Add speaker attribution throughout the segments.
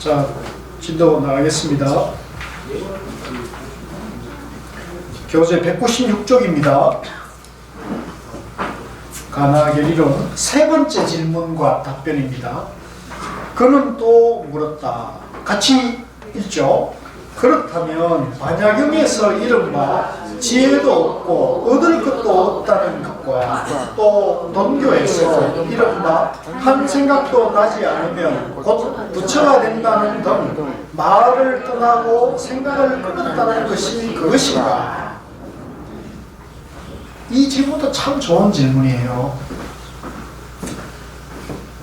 Speaker 1: 자, 진도 나가겠습니다. 교재 196쪽입니다. 가나계리론 세 번째 질문과 답변입니다. 그는 또 물었다. 같이 읽죠. 그렇다면 반야경에서 이른바 지혜도 없고 얻을 것도 없다는 것과 또 논교에서 이른바 한 생각도 나지 않으면 곧 부처가 된다는 등 말을 떠나고 생각을 끊었다는 것이 그것인가? 이 질문도 참 좋은 질문이에요.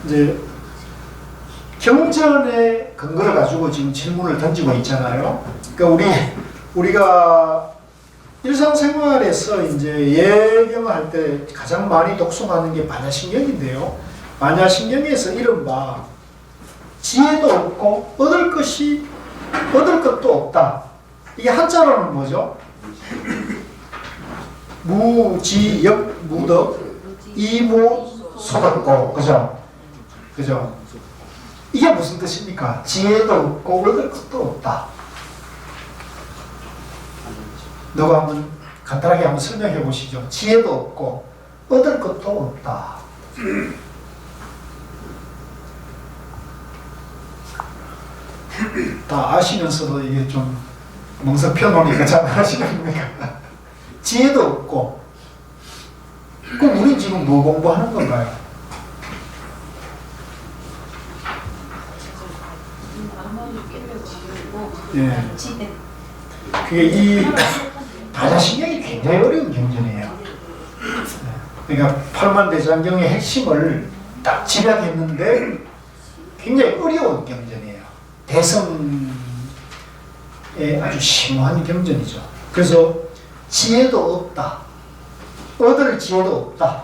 Speaker 1: 이제 경전의 근거를 가지고 지금 질문을 던지고 있잖아요. 그러니까 우리가 일상생활에서 이제 예경을 할 때 가장 많이 독송하는 게 반야신경인데요. 반야신경에서 이른바 지혜도 없고 얻을 것도 없다. 이게 한자로는 뭐죠? 무지역 무덕 이무소덕고 그죠? 이게 무슨 뜻입니까? 지혜도 없고 얻을 것도 없다. 너가 한번 간단하게 한번 설명해 보시죠. 지혜도 없고 얻을 것도 없다. 다 아시면서도 이게 좀 멍석 펴놓으니까 잘 안 하시는 겁니까? 지혜도 없고. 그럼 우리 지금 뭐 공부하는 건가요? 예. 그게 이 반야신경이 굉장히 어려운 경전이에요. 그러니까 팔만대장경의 핵심을 딱 집약했는데 굉장히 어려운 경전이에요. 대성의 아주 심오한 경전이죠. 그래서 지혜도 없다. 얻을 지혜도 없다.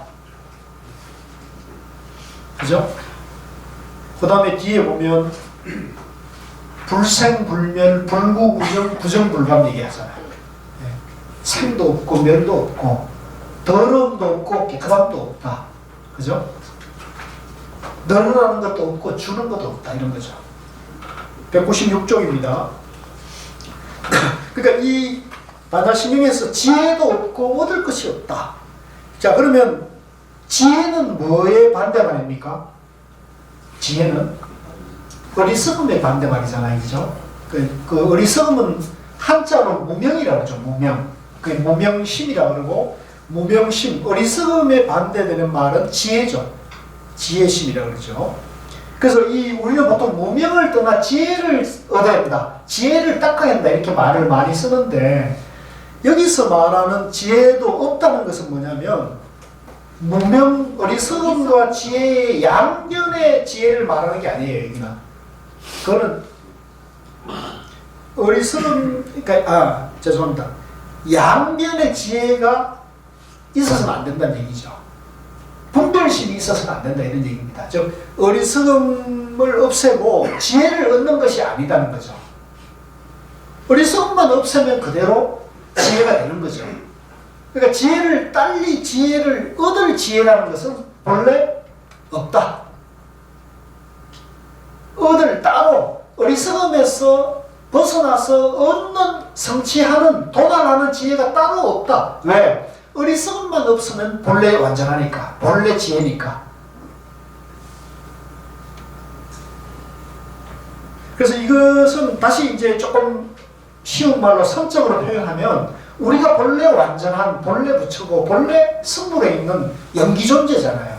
Speaker 1: 그죠? 그 다음에 뒤에 보면 불생불멸 불구구정 부정불감 얘기하잖아요. 생도 없고 멸도 없고 더러움도 없고 깨끗함도 없다. 그죠? 너르라는 것도 없고 주는 것도 없다. 이런 거죠. 196쪽입니다. 그러니까 이 반야신경에서 지혜도 없고 얻을 것이 없다. 자, 그러면 지혜는 뭐에 반대 말입니까? 지혜는 어리석음의 반대 말이잖아요. 그죠? 그 어리석음은 한자로 무명이라고 하죠. 무명. 그게 무명심이라고 그러고, 무명심, 어리석음에 반대되는 말은 지혜죠. 지혜심이라고 그러죠. 그래서 우리는 보통 무명을 떠나 지혜를 얻어야 된다. 지혜를 닦아야 된다. 이렇게 말을 많이 쓰는데, 여기서 말하는 지혜도 없다는 것은 뭐냐면, 무명, 어리석음과 지혜의 양면의 지혜를 말하는 게 아니에요. 여기는. 그거는 어리석음, 그러니까 죄송합니다. 양면의 지혜가 있어서는 안 된다는 얘기죠. 분별심이 있어서는 안 된다 이런 얘기입니다. 즉 어리석음을 없애고 지혜를 얻는 것이 아니다는 거죠. 어리석음만 없애면 그대로 지혜가 되는 거죠. 그러니까 지혜를 얻을 지혜라는 것은 본래 없다. 얻을 따로 어리석음에서 벗어나서 얻는 성취하는 도달하는 지혜가 따로 없다. 왜? 어리석음만 없으면 본래 완전하니까. 본래 지혜니까. 그래서 이것은 다시 이제 조금 쉬운 말로 성적으로 표현하면 우리가 본래 완전한 본래 부처고 본래 성물에 있는 영기 존재잖아요.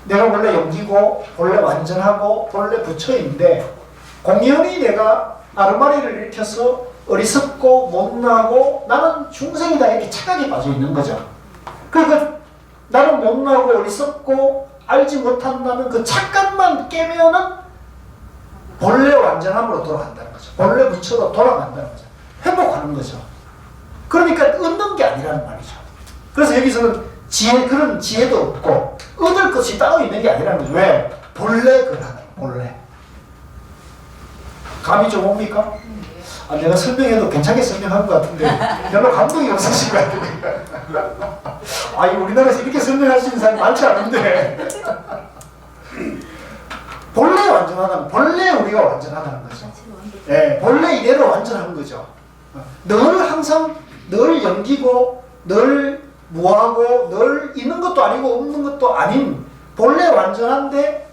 Speaker 1: 내가 본래 영기고 본래 완전하고 본래 부처인데 공연히 내가 아르마리를 일으켜서 어리석고 못나고 나는 중생이다 이렇게 착각에 빠져 있는 거죠. 그러니까 나는 못나고 어리석고 알지 못한다는 그 착각만 깨면은 본래 완전함으로 돌아간다는 거죠. 본래 부처로 돌아간다는 거죠. 회복하는 거죠. 그러니까 얻는 게 아니라는 말이죠. 그래서 여기서는 그런 지혜도 없고 얻을 것이 따로 있는 게 아니라는 거죠. 왜? 본래 그러는 본래. 감이 좀 옵니까? 내가 설명해도 괜찮게 설명한 것 같은데 별로 감동이 없으신 것 같아요. 우리나라에서 이렇게 설명할 수 있는 사람이 많지 않은데 본래 완전 완전하다는 본래 우리가 완전하다는 거죠. 예, 본래 이대로 완전한 거죠. 늘 항상 늘 연기고 늘 무하고 늘 있는 것도 아니고 없는 것도 아닌 본래 완전한데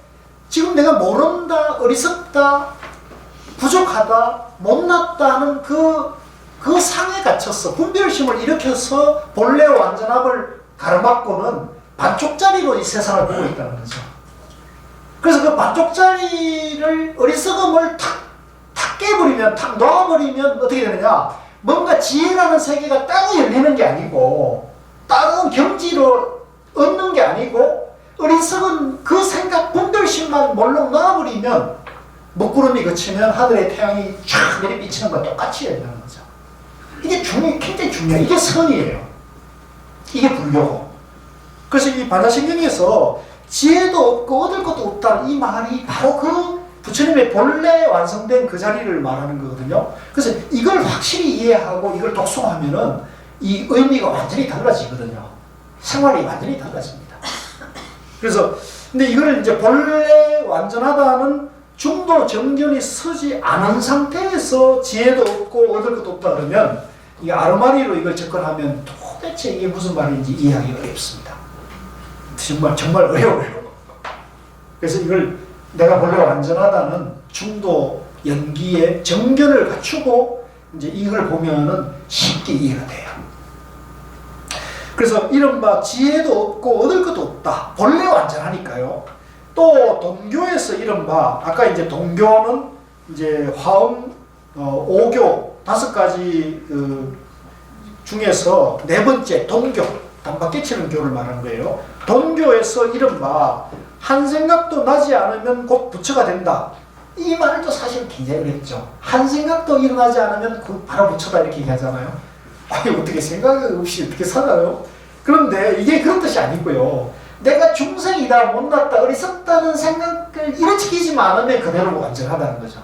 Speaker 1: 지금 내가 모른다, 어리석다, 부족하다, 못났다 하는 그 상에 갇혀서 분별심을 일으켜서 본래 완전함을 가로막고는 반쪽짜리로 이 세상을 보고 있다는 거죠. 그래서 그 반쪽짜리를 어리석음을 탁 깨버리면, 탁 놓아버리면 어떻게 되느냐? 뭔가 지혜라는 세계가 따로 열리는 게 아니고 다른 경지로 얻는 게 아니고 어리석은 그 생각 분별심만 몰록 놔버리면 먹구름이 그치면 하늘의 태양이 쫙 내리비치는 것과 똑같이 열리는 거죠. 이게 굉장히 중요해요. 이게 선이에요. 이게 불교고. 그래서 이 반야심경에서 지혜도 없고 얻을 것도 없다는 이 말이 바로 그 부처님의 본래 완성된 그 자리를 말하는 거거든요. 그래서 이걸 확실히 이해하고 이걸 독송하면은 이 의미가 완전히 달라지거든요. 생활이 완전히 달라집니다. 그래서 근데 이거를 이제 본래 완전하다는 중도 정견이 서지 않은 상태에서 지혜도 없고 얻을 것도 없다 그러면 이 아르마리로 이걸 접근하면 도대체 이게 무슨 말인지 이해하기 어렵습니다. 정말 어려워요. 그래서 이걸 내가 본래 완전하다는 중도 연기의 정견을 갖추고 이제 이걸 보면은 쉽게 이해가 돼요. 그래서 이른바 지혜도 없고 얻을 것도 없다. 본래 완전하니까요. 또 동교에서 이른바 아까 이제 동교는 이제 화음, 오교 5가지 그 중에서 4번째 동교, 단박깨치는 교를 말하는 거예요. 동교에서 이른바 한 생각도 나지 않으면 곧 부처가 된다. 이 말도 사실 굉장히 어렵죠. 한 생각도 일어나지 않으면 바로 부처다 이렇게 얘기하잖아요. 아니 어떻게 생각 없이 어떻게 살아요? 그런데 이게 그런 뜻이 아니고요. 내가 중생이다, 못났다, 어리석다는 생각을 일으키지만 않으면 그대로 완전하다는 거죠.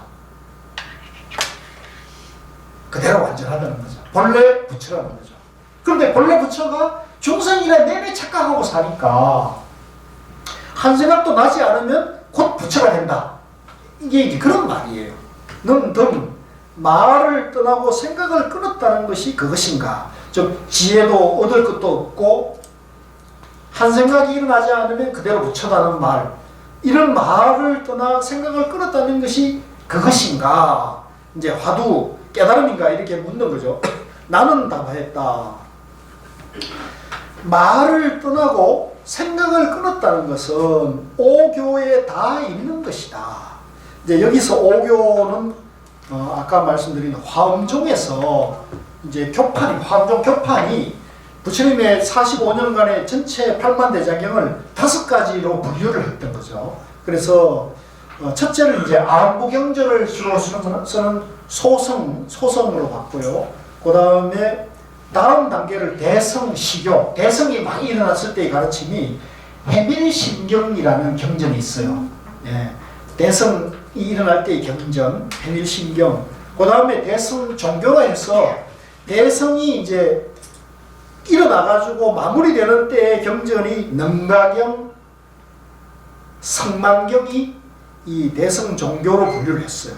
Speaker 1: 그대로 완전하다는 거죠. 본래 부처라는 거죠. 그런데 본래 부처가 중생이라 내내 착각하고 사니까 한 생각도 나지 않으면 곧 부처가 된다. 이게 이제 그런 말이에요. 등 말을 떠나고 생각을 끊었다는 것이 그것인가? 즉 지혜도 얻을 것도 없고 한 생각이 일어나지 않으면 그대로 부처다는 말, 이런 말을 떠나 생각을 끊었다는 것이 그것인가? 이제 화두 깨달음인가 이렇게 묻는 거죠. 나는 답하였다. 말을 떠나고 생각을 끊었다는 것은 오교에 다 있는 것이다. 이제 여기서 오교는 아까 말씀드린 화엄종에서 이제 화엄종 교판이 부처님의 45년간의 전체 8만 대자경을 5가지로 분류를 했던 거죠. 그래서 첫째는 이제 안부경전을 주로 쓰는 소성으로 봤고요. 그 다음에 다음 단계를 대성시교, 대성이 막 일어났을 때의 가르침이 해밀신경이라는 경전이 있어요. 예, 대성이 일어날 때의 경전, 해밀신경. 그 다음에 대성종교로 해서 대성이 이제 일어나가지고 마무리되는 때의 경전이 능가경, 성만경이 이 대성종교로 분류를 했어요.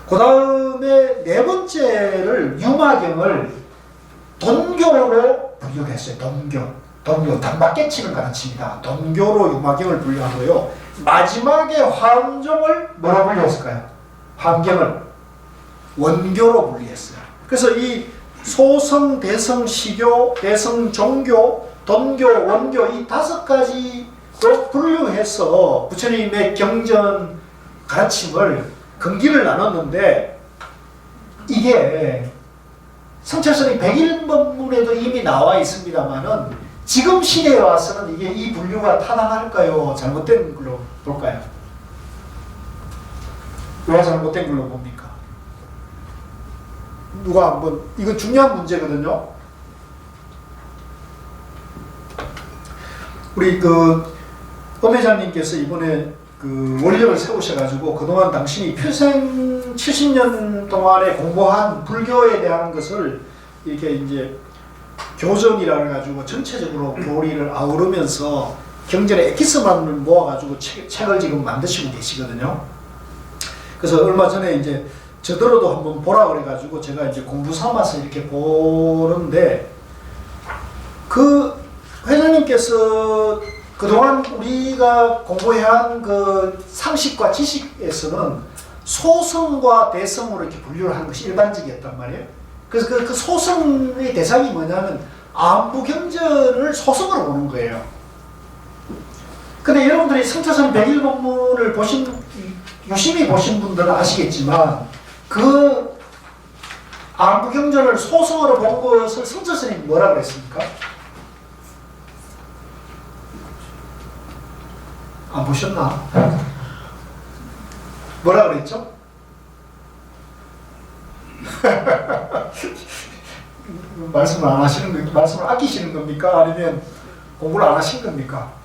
Speaker 1: 그 다음에 4번째를 유마경을 돈교로 분류를 했어요. 돈교, 단박깨치는 가르칩니다. 돈교로 유마경을 분류하고요. 마지막에 화엄종을 뭐라고 분류했을까요? 화엄경을 원교로 분류했어요. 그래서 이 소성, 대성, 시교, 대성, 종교, 돈교, 원교 이 5가지로 분류해서 부처님의 경전 가르침을 근기를 나눴는데 이게 성철선이 101번문에도 이미 나와 있습니다만은 지금 시대에 와서는 이게 이 분류가 타당할까요? 잘못된 걸로 볼까요? 왜 잘못된 걸로 봅니까? 누가 한번, 이건 중요한 문제거든요. 우리 엄회장님께서 이번에 원력을 세우셔가지고 그동안 당신이 평생 70년 동안에 공부한 불교에 대한 것을 이렇게 이제 교전이라 해가지고 전체적으로 교리를 아우르면서 경전의 엑기스만 모아가지고 책을 지금 만드시고 계시거든요. 그래서 얼마 전에 이제 저더러도 한번 보라 그래가지고 제가 이제 공부 삼아서 이렇게 보는데, 그 회장님께서 그동안 우리가 공부해온 그 상식과 지식에서는 소성과 대성으로 이렇게 분류를 하는 것이 일반적이었단 말이에요. 그래서 그 소성의 대상이 뭐냐면 안부경전을 소성으로 보는 거예요. 근데 여러분들이 성철선 101본문을 유심히 보신 분들은 아시겠지만, 그 안부경전을 소성으로 본 것을 성철선이 뭐라 그랬습니까? 안 보셨나? 뭐라 그랬죠? 말씀을 안 하시는 겁니까? 말씀을 아끼시는 겁니까? 아니면 공부를 안 하신 겁니까?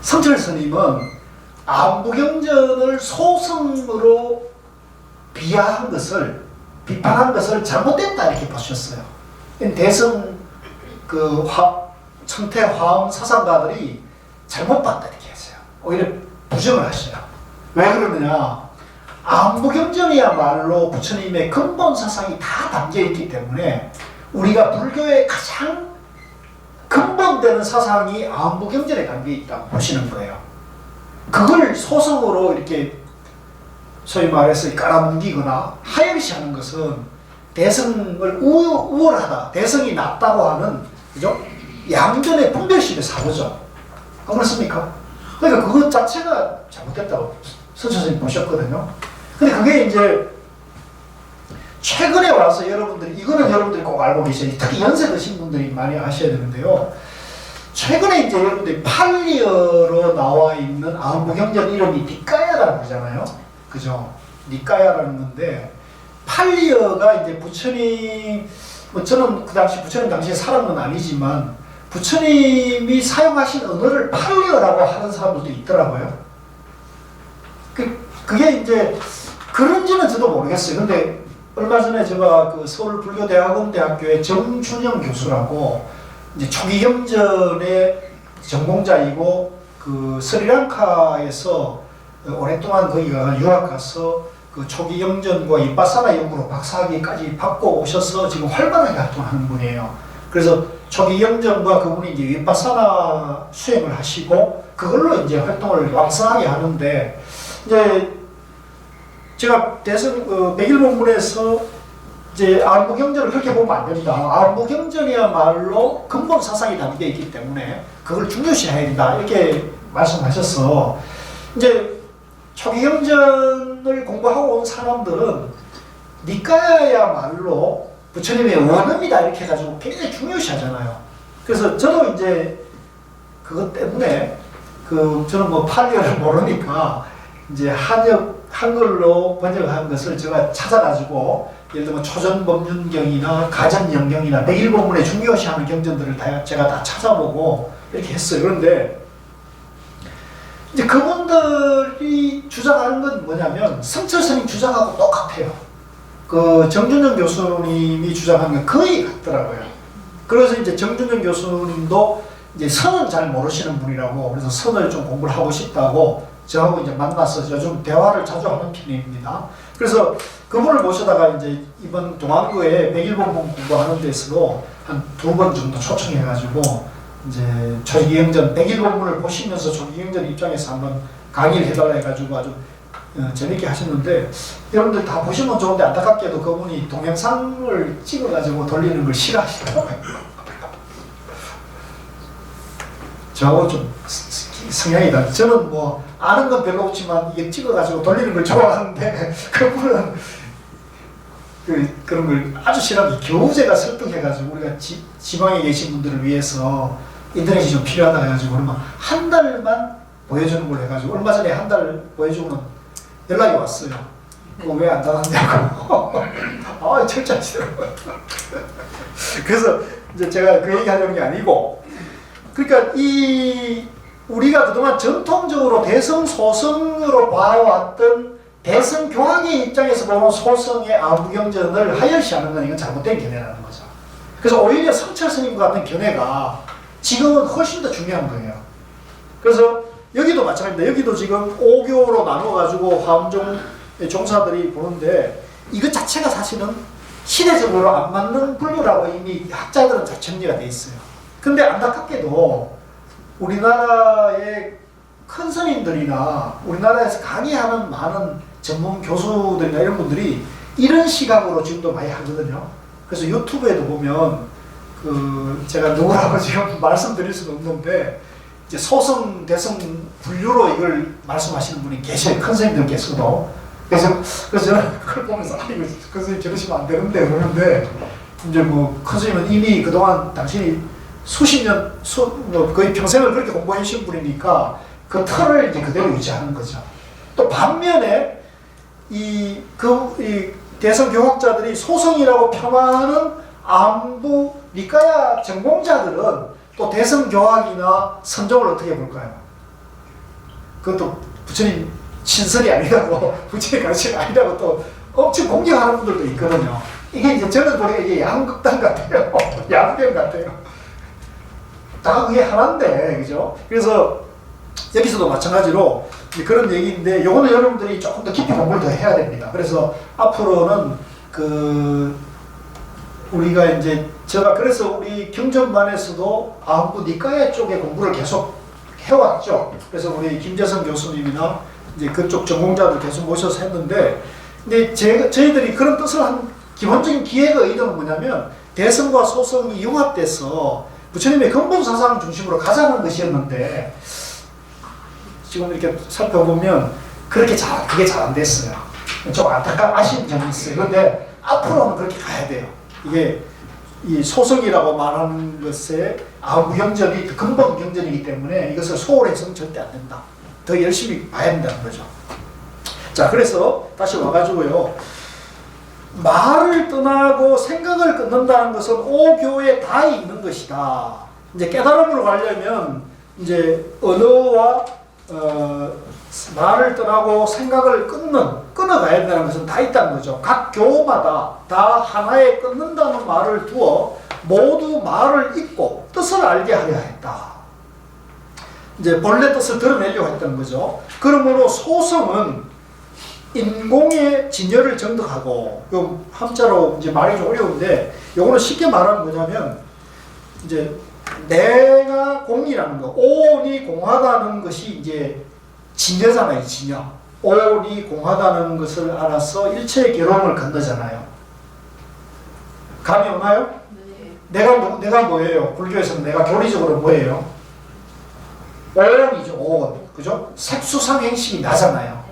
Speaker 1: 성철 스님은 안부경전을 소성으로 비하한 것을, 비판한 것을 잘못됐다 이렇게 보셨어요. 대성 청태 화엄 사상가들이 잘못 봤다 이렇게 했어요. 오히려 부정을 하셔요. 왜 그러느냐? 안부경전이야말로 부처님의 근본 사상이 다 담겨있기 때문에 우리가 불교의 가장 근본되는 사상이 안부경전에 담겨있다고 보시는 거예요. 그걸 소성으로 이렇게 소위 말해서 깔아뭉기거나 하열시하는 것은 대성을 우월하다, 대성이 낮다고 하는, 그죠? 양전의 분별심의 사고죠. 안 그렇습니까? 그러니까 그것 자체가 잘못됐다고 선생님이 보셨거든요. 근데 그게 이제 최근에 와서 여러분들이 꼭 알고 계셔야 돼요. 특히 연세 드신 분들이 많이 아셔야 되는데요. 최근에 이제 여러분들이 팔리어로 나와 있는 안부경전 이름이 니까야라는 거잖아요. 그죠? 니까야라는 건데, 팔리어가 이제 부처님, 저는 그 당시 부처님 당시에 살은 건 아니지만 부처님이 사용하신 언어를 팔리어라고 하는 사람들도 있더라고요. 그게 이제 그런지는 저도 모르겠어요. 근데 얼마 전에 제가 그 서울 불교대학원대학교의 정준영 교수라고 이제 초기 경전의 전공자이고 그 스리랑카에서 오랫동안 거기가 유학 가서 그 초기 경전과 이빠사나 연구로 박사학위까지 받고 오셔서 지금 활발하게 활동하는 분이에요. 그래서 초기 경전과 그분이 이제 이빠사나 수행을 하시고 그걸로 이제 활동을 왕성하게 하는데, 이제 제가 대성 101본문에서 이제 안부경전을 그렇게 보면 안 된다. 안부경전이야말로 근본 사상이 담겨 있기 때문에 그걸 중요시해야 된다. 이렇게 말씀하셔서, 이제 초기 경전을 공부하고 온 사람들은 니까야야말로 부처님의 원음이다 이렇게 해가지고 굉장히 중요시하잖아요. 그래서 저도 이제 그것 때문에 저는 뭐 팔리어를 모르니까 이제 한글로 번역한 것을 제가 찾아가지고, 예를 들면 초전법륜경이나 가전영경이나 101본문에 중요시하는 경전들을 제가 다 찾아보고 이렇게 했어요. 그런데 이제 그분들이 주장하는 건 뭐냐면 성철스님 주장하고 똑같아요. 그 정준영 교수님이 주장하는 건 거의 같더라고요. 그래서 이제 정준영 교수님도 이제 선은 잘 모르시는 분이라고, 그래서 선을 좀 공부를 하고 싶다고 저하고 이제 만나서 요즘 대화를 자주 하는 편입니다. 그래서 그분을 모셔다가 이제 이번 동안구에 101본문 공부하는 데서도 한 2번 정도 초청해가지고 이제 초기경전 101본문을 보시면서 초기경전 입장에서 한번 강의를 해달라 해가지고 아주 재밌게 하셨는데, 여러분들 다 보시면 좋은데 안타깝게도 그분이 동영상을 찍어가지고 돌리는 걸 싫어하시더라고요. 저하고 좀 성향이 다르죠. 저는 뭐 아는 건 별로 없지만 이게 찍어가지고 돌리는 걸 좋아하는데 그분은 그런 걸 아주 싫어하고, 겨우 제가 설득해가지고 우리가 지방에 계신 분들을 위해서 인터넷이 좀 필요하다 해가지고 그러면 한 달만 보여주는 걸 해가지고, 얼마 전에 한 달 보여주고는 연락이 왔어요. 그거 왜 안 나왔냐고. 아, 철저하시더라고요. 그래서 이제 제가 그 얘기 하려는 게 아니고, 그러니까 우리가 그동안 전통적으로 대성 소성으로 봐왔던 대성교학의 입장에서 보는 소성의 안부경전을 하열시하는 건 이건 잘못된 견해라는 거죠. 그래서 오히려 성철 스님과 같은 견해가 지금은 훨씬 더 중요한 거예요. 그래서 여기도 마찬가지입니다. 여기도 지금 5교로 나눠가지고 화엄종 종사들이 보는데 이것 자체가 사실은 시대적으로 안 맞는 분류라고 이미 학자들은 다 정리가 돼 있어요. 근데 안타깝게도 우리나라의 큰 스님들이나 우리나라에서 강의하는 많은 전문 교수들이나 이런 분들이 이런 시각으로 지금도 많이 하거든요. 그래서 유튜브에도 보면 제가 누구라고 지금 말씀드릴 수는 없는데 이제 소성, 대성 분류로 이걸 말씀하시는 분이 계셔요. 큰 스님들께서도. 그래서 저는 그걸 보면서 이거 큰 스님 저러시면 안 되는데 그러는데 이제 뭐 큰 스님은 이미 그동안 당신이 수십 년, 거의 평생을 그렇게 공부해 주신 분이니까 그 틀을 이제 그대로 유지하는 거죠. 또 반면에 이 대성교학자들이 소성이라고 폄하하는 안부 니까야 전공자들은 또 대성교학이나 선종을 어떻게 볼까요? 그것도 부처님 친설이 아니라고 부처님 가르침이 아니라고 또 엄청 공격하는 분들도 있거든요. 이게 이제 저는 보니까 이게 양극단 같아요. 양변 같아요. 다 그게 하나인데, 그죠? 그래서 여기서도 마찬가지로 그런 얘기인데, 요거는 여러분들이 조금 더 깊이 공부를 더 해야 됩니다. 그래서 앞으로는 우리가 이제 제가 그래서 우리 경전반에서도 안부 니까야 쪽에 공부를 계속 해왔죠. 그래서 우리 김재성 교수님이나 이제 그쪽 전공자들 계속 모셔서 했는데, 근데 저희들이 그런 뜻을 한 기본적인 기획의 의도는 뭐냐면 대성과 소성이 융합돼서 부처님의 근본 사상 중심으로 가자는 것이었는데 지금 이렇게 살펴보면 그게 잘 안 됐어요. 좀 아쉬운 점이 있어요. 그런데 앞으로는 그렇게 가야 돼요. 이게 이 소성이라고 말하는 것에 아무 경전이 근본 경전이기 때문에 이것을 소홀해서는 절대 안 된다. 더 열심히 봐야 된다는 거죠. 자, 그래서 다시 와가지고요. 말을 떠나고 생각을 끊는다는 것은 오교에 다 있는 것이다. 이제 깨달음으로 가려면 이제 언어와 말을 떠나고 생각을 끊어가야 된다는 것은 다 있다는 거죠. 각 교마다 다 하나에 끊는다는 말을 두어 모두 말을 잊고 뜻을 알게 하려 했다. 이제 본래 뜻을 드러내려고 했다는 거죠. 그러므로 소성은 인공의 진여를 정득하고, 요 함자로 이제 말이 좀 어려운데, 요거는 쉽게 말하면 뭐냐면, 이제 내가 공이라는 거, 오온이 공하다는 것이 이제 진여잖아요, 진여. 오온이 공하다는 것을 알아서 일체의 결혼을 건너잖아요. 감이 오나요? 네. 내가 뭐예요? 불교에서는 내가 교리적으로 뭐예요? 오온이죠, 오온. 그죠? 색수상행식이 나잖아요.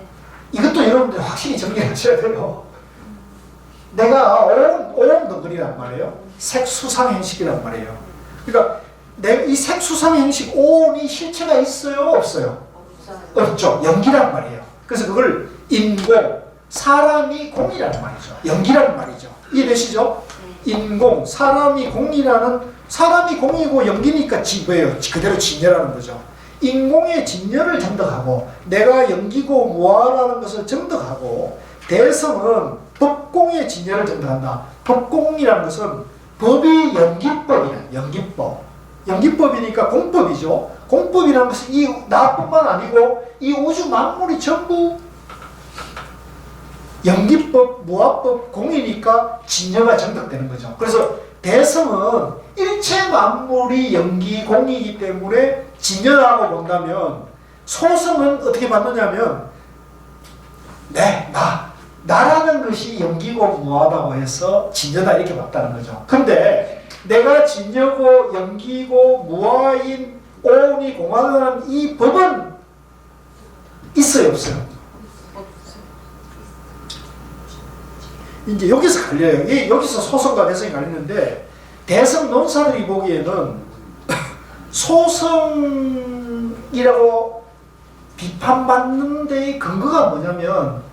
Speaker 1: 이것도 여러분들 확실히 정리하셔야 돼요. 내가 오온 덩어리란 말이에요. 색수상행식이란 말이에요. 그러니까 이 색수상행식 오온이 실체가 있어요? 없어요? 없죠. 연기란 말이에요. 그래서 그걸 인공, 사람이 공이라는 말이죠. 연기라는 말이죠. 이해되시죠? 인공, 사람이 공이고 연기니까 뭐예요? 그대로 진여라는 거죠. 인공의 진여를 정득하고 내가 연기고 무아라는 것을 정득하고, 대성은 법공의 진여를 정득한다. 법공이라는 것은 법이 연기법이야. 연기법. 연기법이니까 공법이죠. 공법이라는 것은 이 나뿐만 아니고 이 우주 만물이 전부 연기법, 무아법, 공이니까 진여가 정득되는 거죠. 그래서 대성은 일체 만물이 연기, 공이기 때문에 진여라고 본다면, 소성은 어떻게 받느냐면 나라는 것이 연기고 무하다고 해서 진여다 이렇게 봤다는 거죠. 근데 내가 진여고 연기고 무하인 오온이 공하다는 이 법은 있어요, 없어요? 이제 여기서 갈려요. 여기서 소성과 대성이 갈리는데, 대성 논사들이 보기에는 소성이라고 비판받는 데의 근거가 뭐냐면,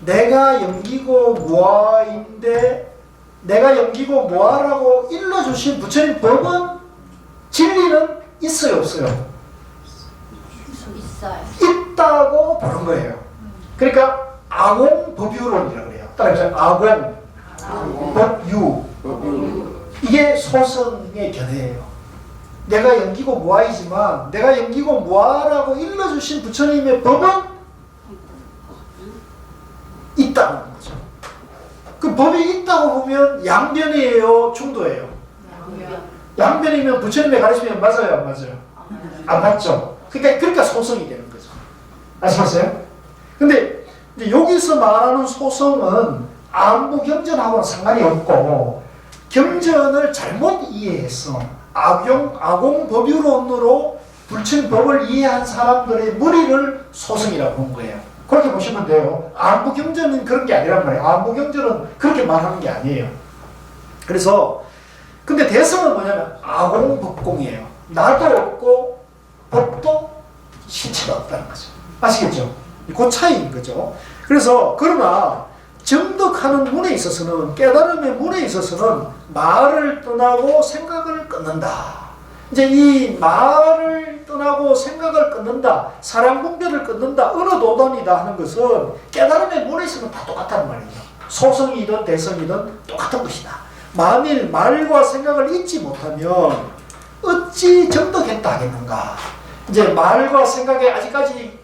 Speaker 1: 내가 연기고 무아인데 내가 연기고 무아라고 일러주신 부처님 법은, 진리는 있어요, 없어요?
Speaker 2: 있어요.
Speaker 1: 있다고 보는 거예요. 그러니까 아공법유론이라고 그래요. 따라서 아공,
Speaker 2: 아,
Speaker 1: 법유. 이게 소성의 견해예요. 내가 연기고 무아이지만 내가 연기고 무아라고 일러주신 부처님의 법은 있다는 거죠. 그 법이 있다고 보면 양변이에요, 중도예요? 양변이면 부처님의 가르치면 맞아요, 안 맞아요? 안 맞죠. 그러니까 소성이 되는 거죠. 아시겠어요? 근데 이제 여기서 말하는 소성은 안부 경전하고는 상관이 없고, 경전을 잘못 이해해서 아공법유론으로 불천법을 이해한 사람들의 무리를 소성이라고 본 거예요. 그렇게 보시면 돼요. 안부 경전은 그런 게 아니란 말이에요. 안부 경전은 그렇게 말하는 게 아니에요. 그래서 근데 대성은 뭐냐면 아공법공이에요. 나도 없고 법도 실체가 없다는 거죠. 아시겠죠? 그 차이인 거죠. 그래서 그러나 정덕하는 문에 있어서는, 깨달음의 문에 있어서는 말을 떠나고 생각을 끊는다. 이제 이 말을 떠나고 생각을 끊는다, 사랑분별을 끊는다, 어느 도단이다 하는 것은 깨달음의 문에 있으면 다 똑같다는 말이죠. 소성이든 대성이든 똑같은 것이다. 만일 말과 생각을 잊지 못하면 어찌 정덕했다 하겠는가. 이제 말과 생각에 아직까지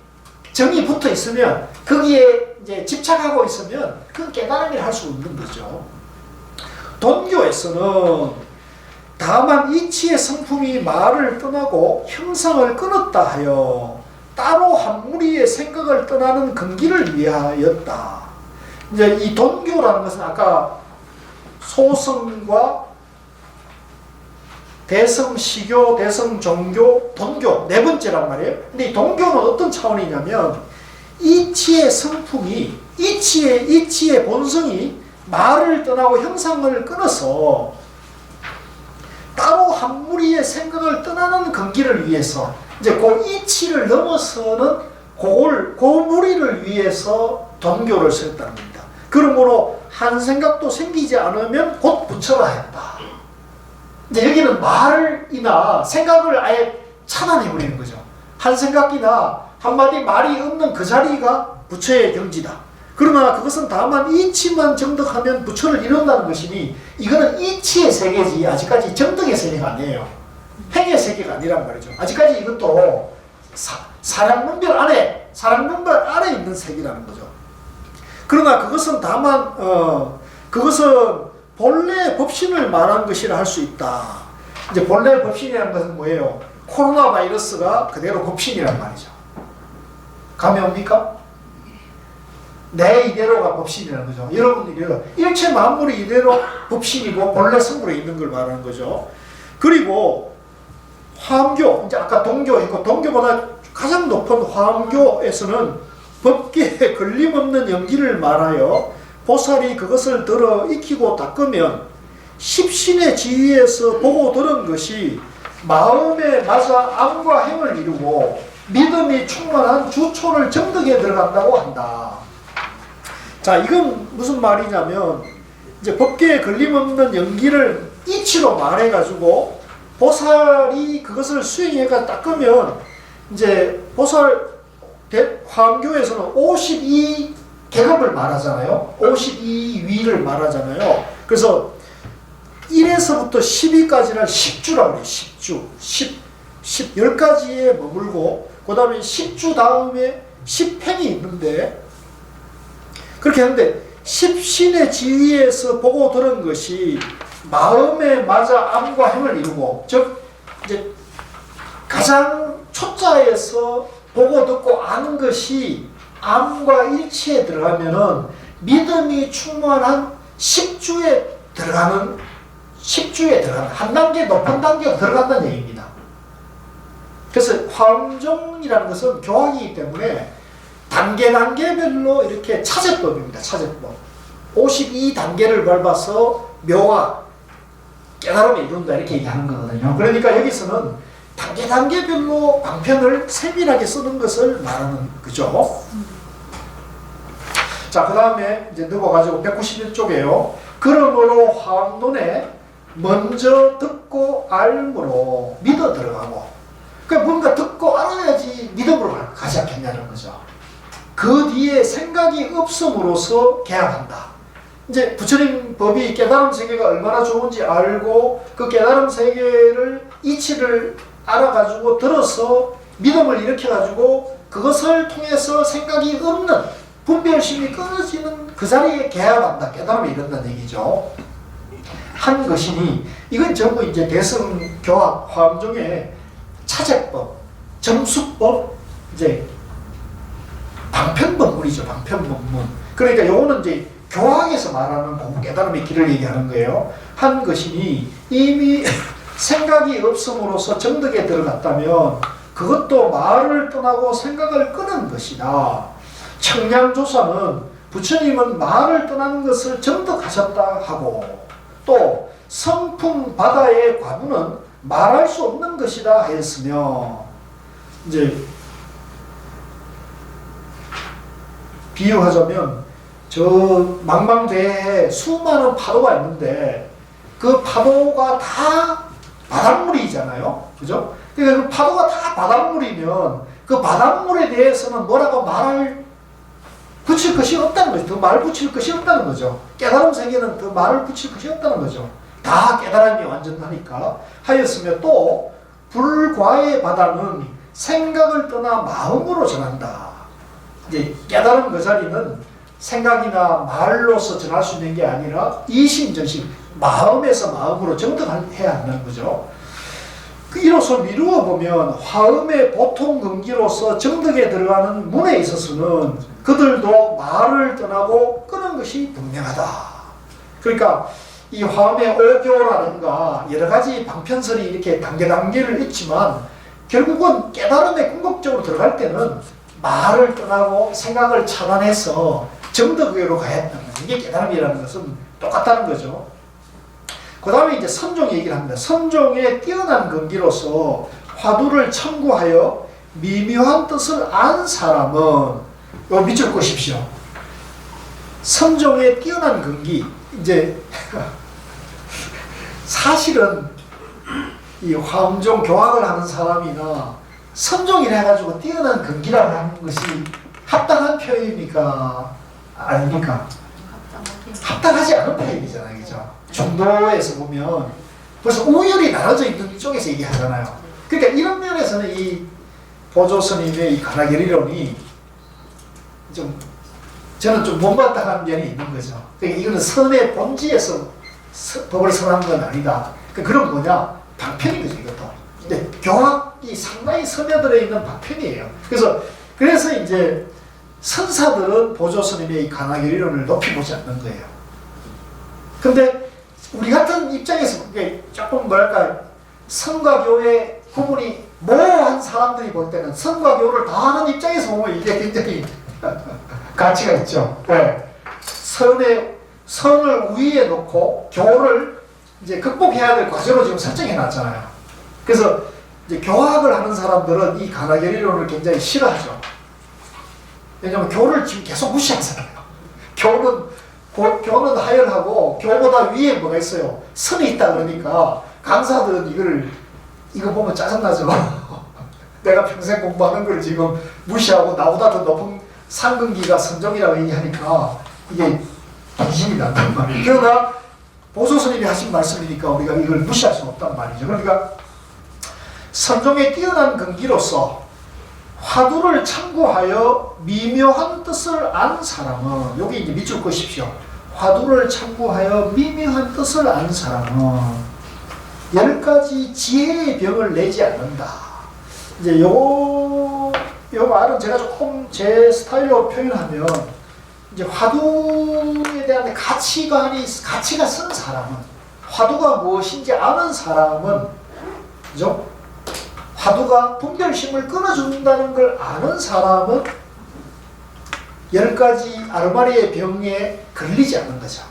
Speaker 1: 정이 붙어 있으면, 거기에 이제 집착하고 있으면 그 깨달음을 할 수 없는 거죠. 돈교에서는 다만 이치의 성품이 말을 떠나고 형상을 끊었다 하여 따로 한 무리의 생각을 떠나는 근기를 위하였다. 이제 이 돈교라는 것은 아까 소성과 대성 시교, 대성 종교, 돈교 네 번째란 말이에요. 근데 이 돈교는 어떤 차원이냐면 이치의 성품이, 이치의 본성이 말을 떠나고 형상을 끊어서 따로 한 무리의 생각을 떠나는 근기를 위해서, 이제 그 이치를 넘어서는 그 무리를 위해서 돈교를 썼다는 겁니다. 그러므로 한 생각도 생기지 않으면 곧 부처라 했다. 이제 여기는 말이나 생각을 아예 차단해버리는 거죠. 한 생각이나 한마디 말이 없는 그 자리가 부처의 경지다. 그러나 그것은 다만 이치만 정덕하면 부처를 이룬다는 것이니, 이거는 이치의 세계지 아직까지 정덕의 세계가 아니에요. 행의 세계가 아니란 말이죠. 아직까지 이것도 사랑분별 안에 있는 세계라는 거죠. 그러나 그것은 다만 그것은 본래 법신을 말한 것이라 할 수 있다. 이제 본래 법신이라는 것은 뭐예요? 코로나 바이러스가 그대로 법신이란 말이죠. 감이 옵니까? 내 이대로가 법신이라는 거죠. 여러분들이 일체 만물이 이대로 법신이고 본래 성불에 있는 걸 말하는 거죠. 그리고 화엄교, 이제 아까 동교 했고, 동교보다 가장 높은 화엄교에서는 법계에 걸림없는 연기를 말하여 보살이 그것을 들어 익히고 닦으면 십신의 지위에서 보고 들은 것이 마음에 맞아 암과 행을 이루고 믿음이 충만한 주초를 정덕에 들어간다고 한다. 자, 이건 무슨 말이냐면, 이제 법계에 걸림없는 연기를 이치로 말해가지고 보살이 그것을 수행해가 닦으면, 이제 보살 화엄교에서는 52계급을 말하잖아요. 52위를 말하잖아요. 그래서 1에서부터 10위까지는 10주라고 해요. 10주. 10가지에 머물고, 그 다음에 10주 다음에 10행이 있는데, 그렇게 하는데, 십신의 지위에서 보고 들은 것이 마음에 맞아 암과 행을 이루고, 즉, 이제 가장 초자에서 보고 듣고 아는 것이 암과 일치에 들어가면은 믿음이 충만한 10주에 들어가는 한 단계 높은 단계가 들어간다는 얘기입니다. 그래서 화엄종이라는 것은 교학이기 때문에 단계별로 이렇게 차제법입니다. 차제법. 52단계를 밟아서 묘와 깨달음에 이룬다 이렇게 얘기하는 거거든요. 그러니까 여기서는 단계별로 방편을 세밀하게 쓰는 것을 말하는 거죠. 자, 그 다음에 이제 넘어가지고 191쪽이에요. 그러므로 화엄론에 먼저 듣고 알므로 믿어 들어가고, 그러니까 뭔가 듣고 알아야지 믿음으로 가지 않겠냐는 거죠. 그 뒤에 생각이 없음으로써 개합한다. 이제 부처님 법이 깨달음 세계가 얼마나 좋은지 알고 그 깨달음 세계를 이치를 알아가지고 들어서 믿음을 일으켜가지고 그것을 통해서 생각이 없는 분별심이 끊어지는 그 자리에 개합한다. 깨달음이 이른다는 얘기죠. 한 것이니 이건 전부 이제 대성 교학 화엄 중에 차제법, 점수법, 이제 방편법문이죠. 방편법문. 그러니까 요거는 이제 교학에서 말하는 공부 깨달음의 길을 얘기하는 거예요. 한 것이니 이미 생각이 없음으로써 정득에 들어갔다면 그것도 말을 떠나고 생각을 끄는 것이다. 청량조사는 부처님은 말을 떠나는 것을 정득하셨다 하고 또 성풍 바다의 과부는 말할 수 없는 것이다 하였으며 이제 비유하자면 저 망망대해에 수많은 파도가 있는데 그 파도가 다 바닷물이잖아요. 그죠? 그러니까 그 파도가 다 바닷물이면 그 바닷물에 대해서는 뭐라고 말을 붙일 것이 없다는 거죠. 더 말을 붙일 것이 없다는 거죠. 깨달음 세계는 더 말을 붙일 것이 없다는 거죠. 다 깨달음이 완전하니까 하였으며 또 불과의 바다는 생각을 떠나 마음으로 전한다. 이제 깨달음 그 자리는 생각이나 말로서 전할 수 있는 게 아니라 이심전심 마음에서 마음으로 정득해야 한다는 거죠. 이로써 미루어 보면 화음의 보통 근기로서 정득에 들어가는 문에 있어서는 그들도 말을 떠나고 끄는 것이 분명하다. 그러니까 이 화음의 오교라든가 여러 가지 방편설이 이렇게 단계를 있지만 결국은 깨달음에 궁극적으로 들어갈 때는 말을 떠나고 생각을 차단해서 정득으로 가야 한다는 거예요. 이게 깨달음이라는 것은 똑같다는 거죠. 그 다음에 이제 선종 얘기를 합니다. 선종의 뛰어난 근기로서 화두를 청구하여 미묘한 뜻을 안 사람은 요 밑줄 보십시오. 선종의 뛰어난 근기 이제 사실은 이 화엄종 교학을 하는 사람이나 선종이라 해가지고 뛰어난 근기라고 하는 것이 합당한 표현입니까? 아닙니까? 합당하지 않은 표현이잖아요. 그죠? 중도에서 보면 벌써 우열이 나눠져 있는 쪽에서 얘기하잖아요. 그러니까 이런 면에서는 이 보조 스님의 이 가나결이론이 좀 저는 좀 못마땅한 면이 있는 거죠. 그러니까 이거는 선의 본질에서 법을 선한 건 아니다. 그러니까 그런 뭐냐? 방편인 거죠, 이것도. 근데 교학이 상당히 스며들어 있는 방편이에요. 그래서 이제 선사들은 보조 스님의 이 가나결이론을 높이 보지 않는 거예요. 근데 우리 같은 입장에서 그게 조금 뭐랄까 선과 교의 구분이 모호한 사람들이 볼 때는 선과 교를 다 하는 입장에서 보면 이게 굉장히 가치가 있죠. 왜? 선을 우위에 놓고 교를 이제 극복해야 될 과제로 지금 설정해 놨잖아요. 그래서 이제 교학을 하는 사람들은 이 가나결이론을 굉장히 싫어하죠. 왜냐면 교를 지금 계속 무시하잖아요. 교는 하열하고 교보다 위에 뭐가 있어요? 선이 있다 그러니까 강사들은 이거 보면 짜증나죠. 내가 평생 공부하는 걸 지금 무시하고 나보다 더 높은 상근기가 선종이라고 얘기하니까 이게 기심이 난단 말이에요. 그러나 보조 스님이 하신 말씀이니까 우리가 이걸 무시할 수는 없단 말이죠. 그러니까 선종의 뛰어난 근기로서 화두를 참고하여 미묘한 뜻을 안 사람은 여기 이제 밑줄 그으십시오. 화두를 참고하여 미묘한 뜻을 안 사람은 10가지 지혜의 병을 내지 않는다. 이제 요 말은 제가 조금 제 스타일로 표현하면 이제 화두에 대한 가치가 쓴 사람은 화두가 무엇인지 아는 사람은 그죠? 화두가 분별심을 끊어준다는 걸 아는 사람은 10가지 아르마리의 병에 걸리지 않는 거죠.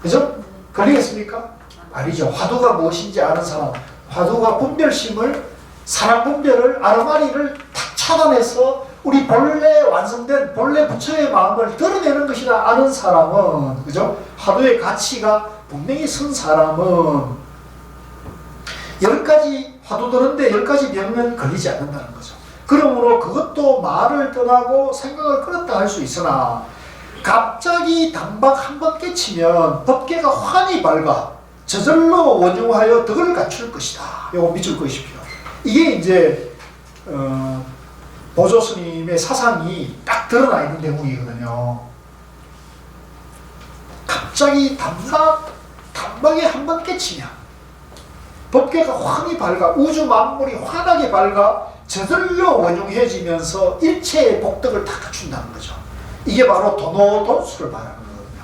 Speaker 1: 그죠? 걸리겠습니까? 아니죠. 화두가 무엇인지 아는 사람, 화두가 분별심을, 사람 분별을, 아르마리를 탁 차단해서 우리 본래 완성된 본래 부처의 마음을 드러내는 것이라 아는 사람은, 그죠? 화두의 가치가 분명히 쓴 사람은 10가지 화두 드는데 10가지 병은 걸리지 않는다는 거죠. 그러므로 그것도 말을 떠나고 생각을 끊었다 할 수 있으나 갑자기 단박 한 번 깨치면 법계가 환히 밝아 저절로 원흉하여 덕을 갖출 것이다. 요거 믿을 것이고요. 이게 이제 보조 스님의 사상이 딱 드러나 있는 내용이거든요. 갑자기 단박에 한 번 깨치면 법계가 환히 밝아, 우주 만물이 환하게 밝아 저절로 원흉해지면서 일체의 복덕을 다 갖춘다는 거죠. 이게 바로 도노돈수를 말하는 거거든요.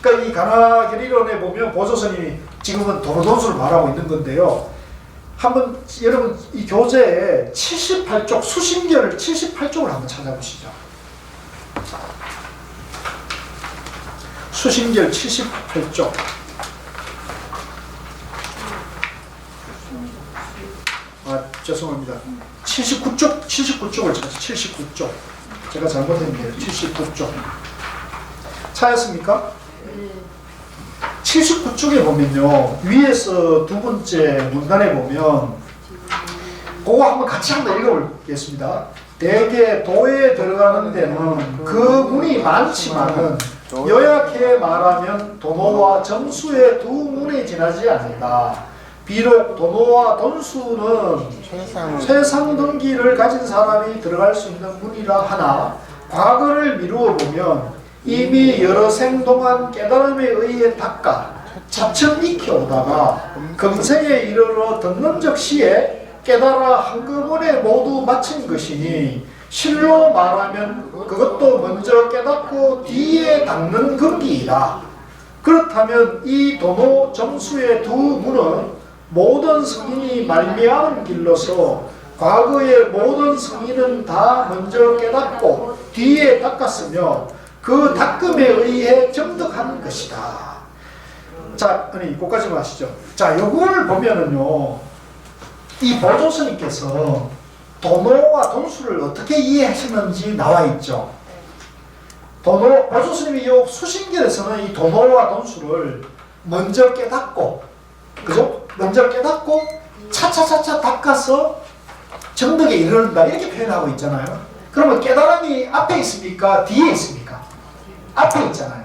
Speaker 1: 그러니까 이 가나결의론에 보면 보조 스님이 지금은 도노돈수를 말하고 있는 건데요. 한번 여러분 이 교재에 78쪽 수신결 78쪽을 한번 찾아보시죠. 수신결 78쪽. 죄송합니다. 79쪽을 찾았어요. 79쪽. 제가 잘못했네요. 79쪽. 찾았습니까? 79쪽에 보면요. 위에서 두 번째 문단에 보면 그거 한번 같이 한번 읽어보겠습니다. 대개 도에 들어가는 데는 그 문이 많지만은 요약해 말하면 도노와 점수의 두 문에 지나지 않는다. 비록 도노와 돈수는 최상 등기를 가진 사람이 들어갈 수 있는 문이라 하나 과거를 미루어 보면 이미 여러 생 동안 깨달음에 의해 닦아 차츰 익혀오다가 금생에 이르러 듣는 적시에 깨달아 한꺼번에 모두 마친 것이니 실로 말하면 그것도 먼저 깨닫고 뒤에 닦는 금기이다. 그렇다면 이 도노 점수의 두 문은 모든 성인이 말미암은 길로서 과거의 모든 성인은 다 먼저 깨닫고 뒤에 닦았으며 그 닦음에 의해 점득하는 것이다. 자, 아니 거기까지만 하시죠. 자, 요거를 보면은요, 이 보조스님께서 도노와 돈수를 어떻게 이해하시는지 나와 있죠. 보조스님이 요 수신결에서는 이 도노와 돈수를 먼저 깨닫고, 그죠? 먼저 깨닫고 차차차차 닦아서 정덕에 이르른다 이렇게 표현하고 있잖아요. 그러면 깨달음이 앞에 있습니까? 뒤에 있습니까? 앞에 있잖아요.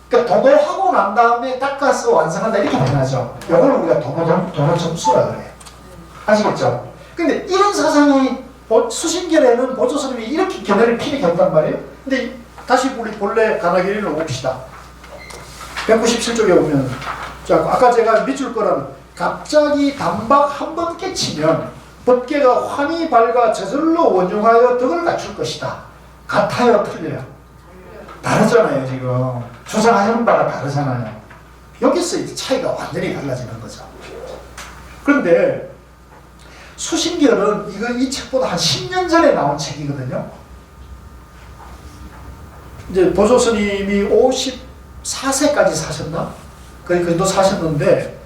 Speaker 1: 그러니까 도노하고 난 다음에 닦아서 완성한다 이렇게 표현하죠. 이걸 우리가 도노 점수라 그래요. 아시겠죠? 근데 이런 사상이 수신결에는 보조스님이 이렇게 견해를 피게 견단 말이에요. 근데 다시 우리 본래 가나결의를 봅시다. 197쪽에 보면, 자, 아까 제가 밑줄 거라는 갑자기 단박 한 번 깨치면 법계가 환히 밝아 저절로 원흉하여 덕을 갖출 것이다. 같아요, 틀려요? 다르잖아요. 지금 주장하는 바가 다르잖아요. 여기서 이제 차이가 완전히 달라지는 거죠. 그런데 수신결은 이 책보다 한 10년 전에 나온 책이거든요. 이제 보조 스님이 54세까지 사셨나? 거의 그 정도 사셨는데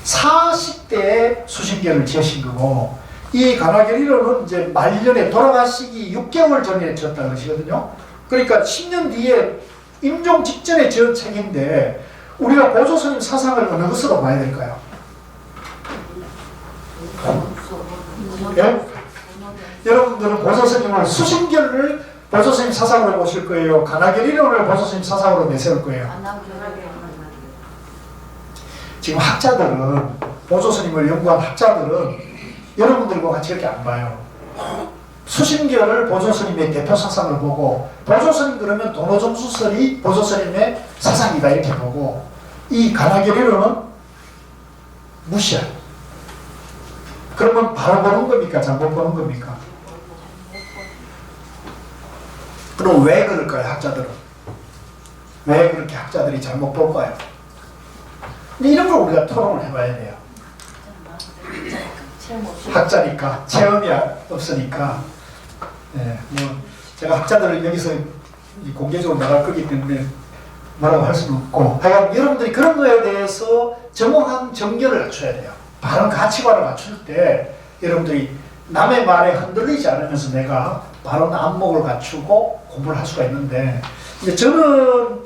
Speaker 1: 40대에 수신결을 지으신 거고, 이 가나결의론은 이제 말년에 돌아가시기 6개월 전에 지었다는 것이거든요. 그러니까 10년 뒤에 임종 직전에 지은 책인데 우리가 보조 스님 사상을 어느 것으로 봐야 될까요? 예? 여러분들은 보조 스님을 수신결을 보조 스님 사상으로 보실 거예요? 가나결의론을 보조 스님 사상으로 내세울 거예요? 지금 학자들은, 보조 스님을 연구한 학자들은 여러분들과 같이 이렇게 안 봐요. 수신결을 보조 스님의 대표 사상을 보고, 보조 스님 그러면 도노점수설이 보조 스님의 사상이다 이렇게 보고, 이 가나결의론은 무시해요. 그러면 바로 보는 겁니까? 잘못 보는 겁니까? 그럼 왜 그럴까요, 학자들은? 왜 그렇게 학자들이 잘못 볼까요? 근데 이런 걸 우리가 토론을 해봐야 돼요. 학자니까, 체험이 없으니까. 네, 뭐 제가 학자들을 여기서 공개적으로 나갈 거기 때문에 뭐라고 할 수는 없고, 하여간 여러분들이 그런 거에 대해서 정확한 정견을 갖춰야 돼요. 바른 가치관을 갖출 때 여러분들이 남의 말에 흔들리지 않으면서 내가 바른 안목을 갖추고 공부를 할 수가 있는데, 이제 저는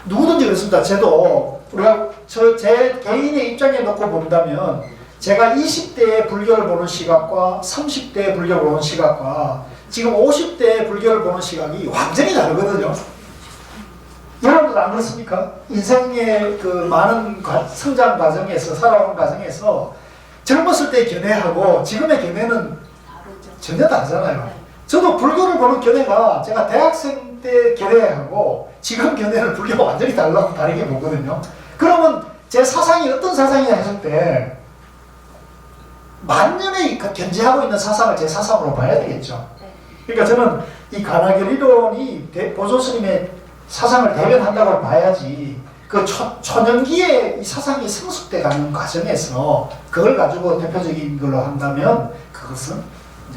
Speaker 1: 누구든지 그렇습니다. 저도 우리가 제 개인의 입장에 놓고 본다면, 제가 20대의 불교를 보는 시각과 30대의 불교를 보는 시각과 지금 50대의 불교를 보는 시각이 완전히 다르거든요. 여러분들 안 그렇습니까? 인생의 그 많은 성장 과정에서, 살아온 과정에서 젊었을 때 견해하고 지금의 견해는 전혀 다르잖아요. 저도 불교를 보는 견해가 제가 대학생 때 견해하고 지금 견해는 불교가 완전히 다르게 보거든요. 그러면 제 사상이 어떤 사상이냐 했을 때 만년에 견지하고 있는 사상을 제 사상으로 봐야 되겠죠. 그러니까 저는 이 간화결 이론이 보조 스님의 사상을 대변한다고 봐야지 그 초년기에 이 사상이 성숙돼 가는 과정에서 그걸 가지고 대표적인 걸로 한다면 그것은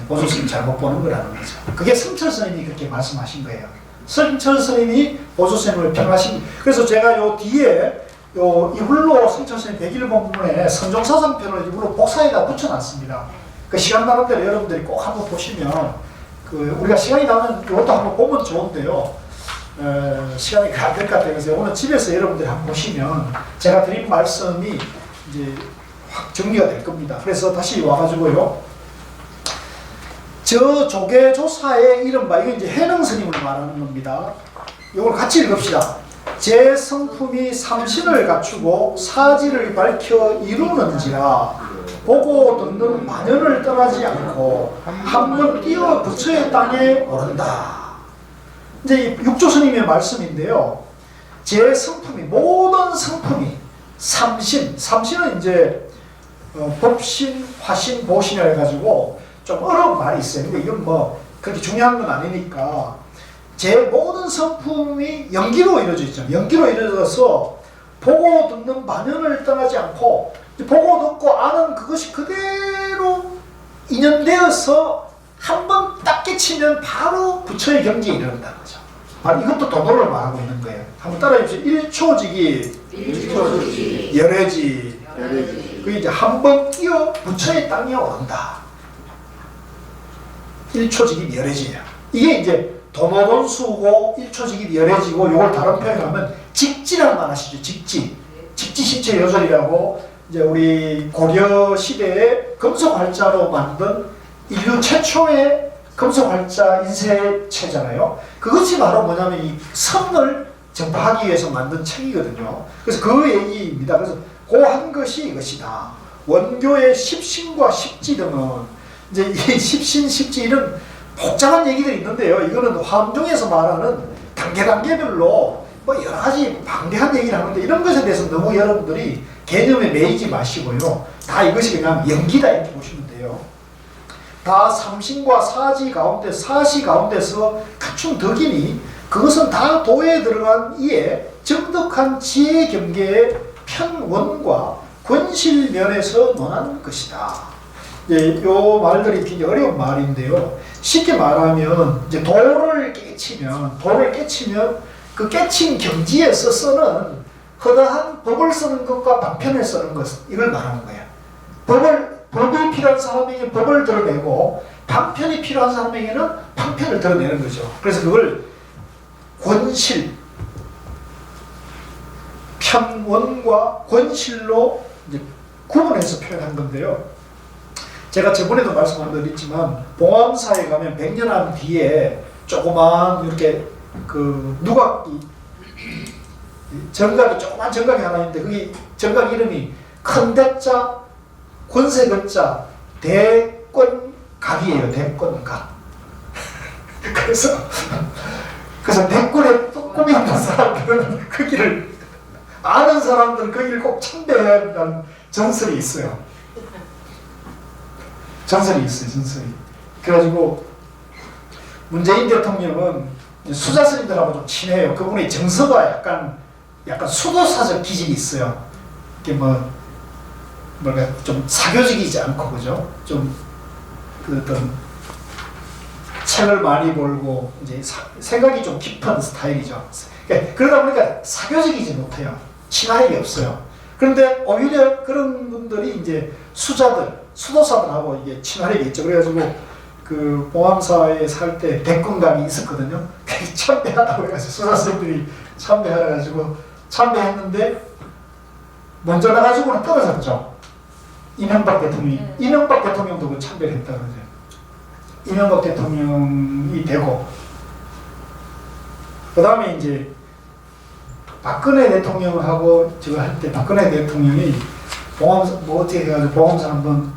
Speaker 1: 보조 스님 잘못 보는 거라는 거죠. 그게 성철 스님이 그렇게 말씀하신 거예요. 성철 스님이 보조 스님을 평하신. 그래서 제가 요 뒤에 요 이불로 성철 스님 101본문에 선종사상편을 이불로 복사에다 붙여놨습니다. 그 시간 나는 대로 여러분들이 꼭 한번 보시면 그 우리가 시간이 나면 이것도 한번 보면 좋은데요. 시간이 안 될 것 같아요. 그래서 오늘 집에서 여러분들이 한번 보시면 제가 드린 말씀이 이제 확 정리가 될 겁니다. 그래서 다시 와가지고요. 저 조계조사의 이른바, 이거 이제 해능 스님을 말하는 겁니다. 이걸 같이 읽읍시다. 제 성품이 삼신을 갖추고 사지를 밝혀 이루는지라 보고 듣는 만연을 떠나지 않고 한번 뛰어 부처의 땅에 오른다. 이제 육조 스님의 말씀인데요. 제 성품이, 모든 성품이 삼신은 이제 법신, 화신, 보신이라 해가지고 좀 어려운 말이 있어요. 근데 이건 뭐 그렇게 중요한 건 아니니까 제 모든 성품이 연기로 이루어져 있죠. 연기로 이루어져서 보고 듣는 만연을 떠나지 않고 보고 듣고 아는 그것이 그대로 인연되어서 한번 딱 깨치면 바로 부처의 경지에 이른다는 거죠. 바로 이것도 도도를 말하고 있는 거예요. 한번 따라해 주세요. 일초직이 열애지. 그게 이제 한번 뛰어 부처의 땅에 오른다. 일초직이 열애지예요. 이게 이제 도노돈수고 일초직이 열애지고 이걸 다른 표현하면 직지란 말 아시죠? 직지신체 요절이라고 이제 우리 고려 시대에 금속활자로 만든 인류 최초의 금속활자 인쇄체잖아요. 그것이 바로 뭐냐면 이 성을 전파하기 위해서 만든 책이거든요. 그래서 그 얘기입니다. 그래서 그 한 것이 이것이다. 원교의 십신과 십지 등은 이제 이 십신, 십지 이런 복잡한 얘기들이 있는데요. 이거는 화엄종에서 말하는 단계별로 뭐 여러 가지 방대한 얘기를 하는데 이런 것에 대해서 너무 여러분들이 개념에 매이지 마시고요. 다 이것이 그냥 연기다 이렇게 보시면 돼요. 다 삼신과 사지 가운데, 사시 가운데서 갖춘 덕이니 그것은 다 도에 들어간 이에 정덕한 지혜 경계의 편원과 권실 면에서 논하는 것이다. 이 말들이 굉장히 어려운 말인데요. 쉽게 말하면 이제 도를 깨치면 그 깨친 경지에서 쓰는 허다한 법을 쓰는 것과 방편을 쓰는 것, 이걸 말하는 거예요. 법이 필요한 사람에게 법을 드러내고 방편이 필요한 사람에게는 방편을 드러내는 거죠. 그래서 그걸 권실, 편원과 권실로 이제 구분해서 표현한 건데요. 제가 저번에도 말씀드렸지만 봉암사에 가면 100년한 뒤에 조그만 이렇게 그 누각이 정각이 조그만 정각이 하나 있는데 그게 정각 이름이 큰 대자 권세 글자 대권각이에요. 대권각. 그래서 대권에 꿈이 있는 사람들은 그 길을 아는 사람들은 그 길을 꼭 참배해야 한다는 전설이 있어요. 전설이. 그래가지고 문재인 대통령은 수자 스님들하고 좀 친해요. 그분의 정서가 약간 수도사적 기질이 있어요. 이게 좀 사교적이지 않고, 그죠? 좀 그 어떤 책을 많이 벌고 이제 생각이 좀 깊은 스타일이죠. 그러다 보니까 사교적이지 못해요. 친화력이 없어요. 그런데 오히려 그런 분들이 이제 수도사들하고 이게 친화력이 있죠. 그래가지고 그 봉암사에 살 때 백군감이 있었거든요. 참배하다고 해가지고 수사생들이 참배하라 가지고 참배했는데 먼저 나가지고는 떨어졌죠. 이명박 대통령도 그 참배를 했다 그러죠. 이명박 대통령이 되고 그 다음에 이제 박근혜 대통령하고 제가 할 때 박근혜 대통령이 봉암사 뭐 어떻게 해가지고 봉암사 한번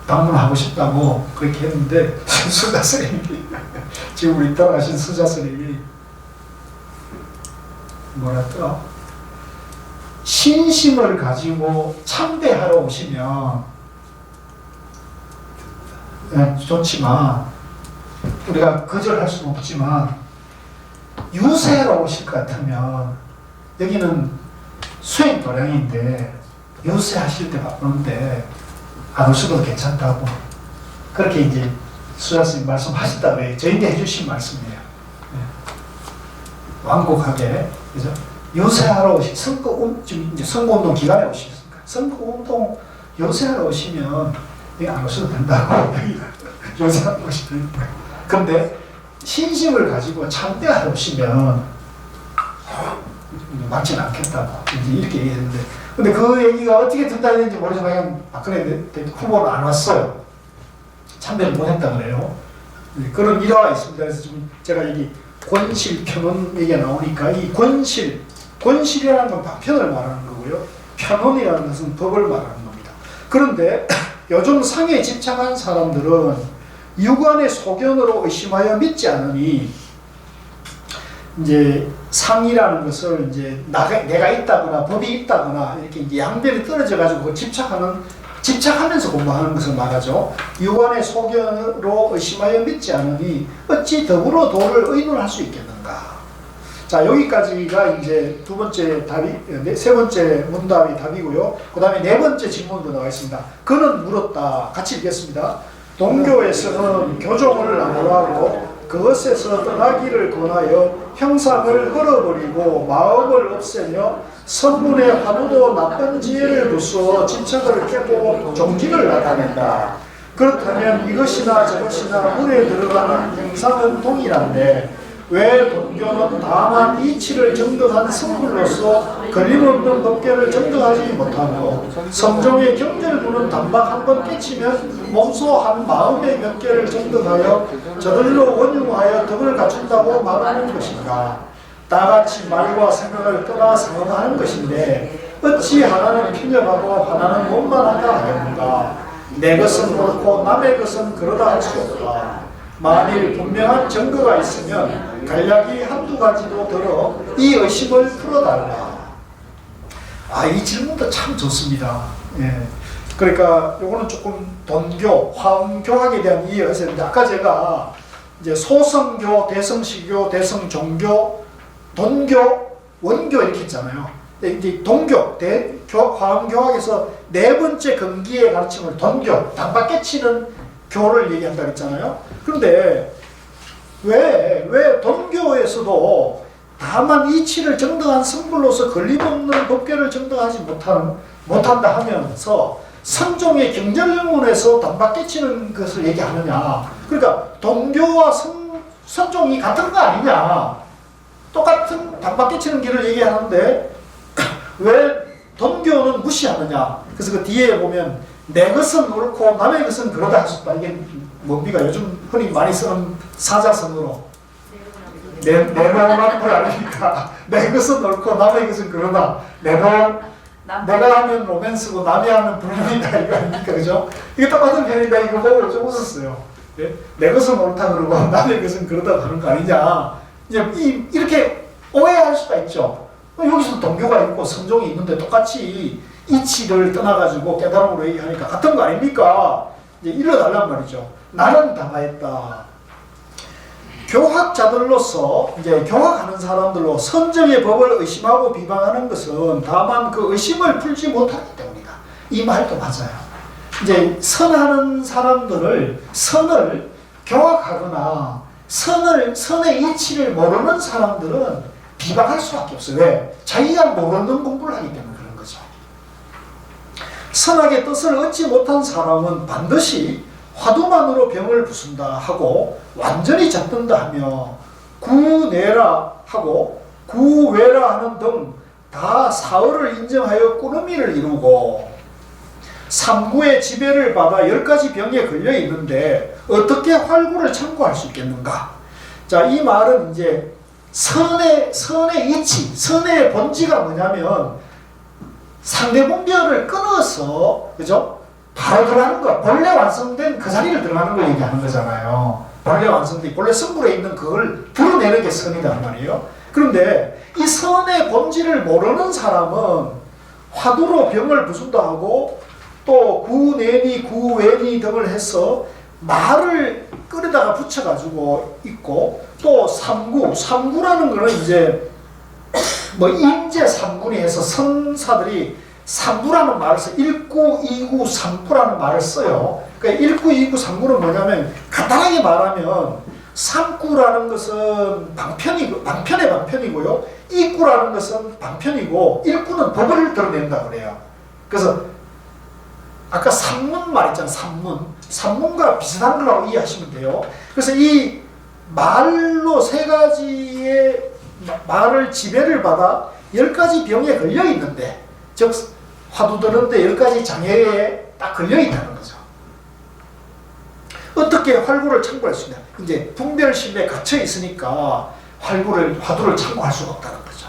Speaker 1: 방문하고 싶다고 그렇게 했는데 수자 스님이 지금 우리 돌아가신 수자 스님이 뭐랄까 신심을 가지고 참배하러 오시면 좋지만 우리가 거절할 수는 없지만 유세하러 오실 것 같으면 여기는 수행 도량인데 유세하실 때 바쁘는데 안 오셔도 괜찮다고 그렇게 이제 수자스님 말씀하셨다고 해요. 저희한테 해주신 말씀이에요. 네. 완곡하게 그죠? 유세하러 오시 지금 이제 선거운동 기간에 오시겠습니까? 선거운동 유세하러 오시면 여기 안 오셔도 된다고 유세하러 오시니까. 근데 신심을 가지고 참배하러 오시면 맞지는 않겠다고 이제 이렇게 얘기했는데, 근데 그 얘기가 어떻게 전달되는지 모르지만 그냥 박근혜 후보는 안 왔어요. 참배를 못했다 그래요. 그런 일화가 있습니다. 그래서 지금 제가 여기 권실 편언 얘기가 나오니까 이 권실이라는 건 파편을 말하는 거고요. 편언이라는 것은 법을 말하는 겁니다. 그런데 요즘 상에 집착한 사람들은 유관의 소견으로 의심하여 믿지 않으니 이제 상이라는 것을 이제 내가 있다거나 법이 있다거나 이렇게 이제 양변이 떨어져 가지고 집착하면서 공부하는 것을 말하죠. 유관의 소견으로 의심하여 믿지 않으니 어찌 더불어 도를 의논할 수 있겠는가. 자, 여기까지가 이제 두 번째 답이, 세 번째 문답이 답이고요. 그 다음에 네 번째 질문도 나와 있습니다. 그는 물었다. 같이 읽겠습니다. 동교에서는 교종을 나무라고 그것에서 떠나기를 권하여 형상을 헐어버리고 마음을 없애며 선문의 화두도 나쁜 지혜를 부수어 집착을 깨고 종기를 나타낸다. 그렇다면 이것이나 저것이나 물에 들어가는 형상은 동일한데 왜 동교는 다만 이치를 정득한 성불로서 걸림없는 법계를 정득하지 못하고 성종의 경절부는 단박 한 번 깨치면 몸소 한 마음의 몇 개를 정득하여 저들로 원융하여 덕을 갖춘다고 말하는 것인가. 다같이 말과 생각을 떠나 상응하는 것인데 어찌 하나는 필력하고 하나는 원만하다 하겠는가. 내 것은 옳고 남의 것은 그러다 할 수 없다. 만일 분명한 증거가 있으면 간략히 한두 가지도 들어 이 의심을 풀어달라. 이 질문도 참 좋습니다. 예. 그러니까 요거는 조금 돈교, 화엄교학에 대한 이해가 있어야 되는데, 아까 제가 이제 소성교, 대성시교, 대성종교, 돈교, 원교 이렇게 했잖아요. 이제 동교, 화엄교학에서 네 번째 근기의 가르침을 돈교, 단박 깨치는 교를 얘기한다고 했잖아요. 그런데 왜 돈교에서도 다만 이치를 정당한 성불로서 걸림없는 법계를 정당하지 못한다 하면서 성종의 경전령문에서 단박 깨치는 것을 얘기하느냐. 그러니까 동교와 성종이 같은 거 아니냐. 똑같은 단박 깨치는 길을 얘기하는데 왜 돈교는 무시하느냐. 그래서 그 뒤에 보면 내 것은 옳고 남의 것은 그러다 하셨다. 이게 뭡니까? 요즘 흔히 많이 쓰는 사자성어로 내가 걸 아닙니까? 내 것은 옳고 남의 것은 그러다. 내가 하면 로맨스고 남이 하면 불륜이다 이거 아닙니까? 그죠? 이게 똑같은 편이다. 이거 보고 좀 웃었어요. 예? 내 것은 옳다 그러고 남의 것은 그러다 하는 거 아니냐. 이제 이렇게 오해할 수가 있죠. 여기서 동교가 있고 성종이 있는데 똑같이 이치를 떠나가지고 깨달음으로 얘기하니까 같은 거 아닙니까? 이제 일러달란 말이죠. 나는 다가했다. 교학자들로서 이제 교학하는 사람들로 선정의 법을 의심하고 비방하는 것은 다만 그 의심을 풀지 못하기 때문이다. 이 말도 맞아요. 이제 선하는 사람들을 선을 교학하거나 선의 이치를 모르는 사람들은 비방할 수밖에 없어요. 왜? 자기가 모르는 공부를 하기 때문에 그런 거죠. 선악의 뜻을 얻지 못한 사람은 반드시 화두만으로 병을 부순다 하고 완전히 잡든다 하며 구내라 하고 구외라 하는 등 다 사흘을 인정하여 꾸러미를 이루고 삼구의 지배를 받아 10가지 병에 걸려 있는데 어떻게 활구를 참고할 수 있겠는가? 자, 이 말은 이제 선의 이치, 선의 본질가 뭐냐면 상대 분별을 끊어서, 그죠? 바로 들어가는 거, 본래 완성된 그 자리를 들어가는 걸 얘기하는 거잖아요. 본래 완성된, 본래 성불에 있는 그걸 드러내는 게 선이란 말이에요. 그런데 이 선의 본질을 모르는 사람은 화두로 병을 부순다 하고 또 구내니 구외니 등을 해서 말을 끌에다가 붙여가지고 있고, 또 삼구라는 거는 이제 뭐 인제 삼군이 해서 선사들이 삼구라는 말을 써. 1구, 2구, 3구라는 말을 써요. 그러니까 1구, 2구, 3구는 뭐냐면 간단하게 말하면 3구라는 것은 방편의 방편이고요. 2구라는 것은 방편이고 1구는 법을 드러낸다 그래요. 그래서 아까 산문 말했잖아요. 산문과 비슷한 거라고 이해하시면 돼요. 그래서 이 말로 세 가지의 말을 지배를 받아 10가지 병에 걸려 있는데, 즉 화두 드는데 10가지 장애에 딱 걸려 있다는 거죠. 어떻게 활구를 참고할 수 있냐? 이제 분별심에 갇혀 있으니까 화두를 참고할 수가 없다는 거죠.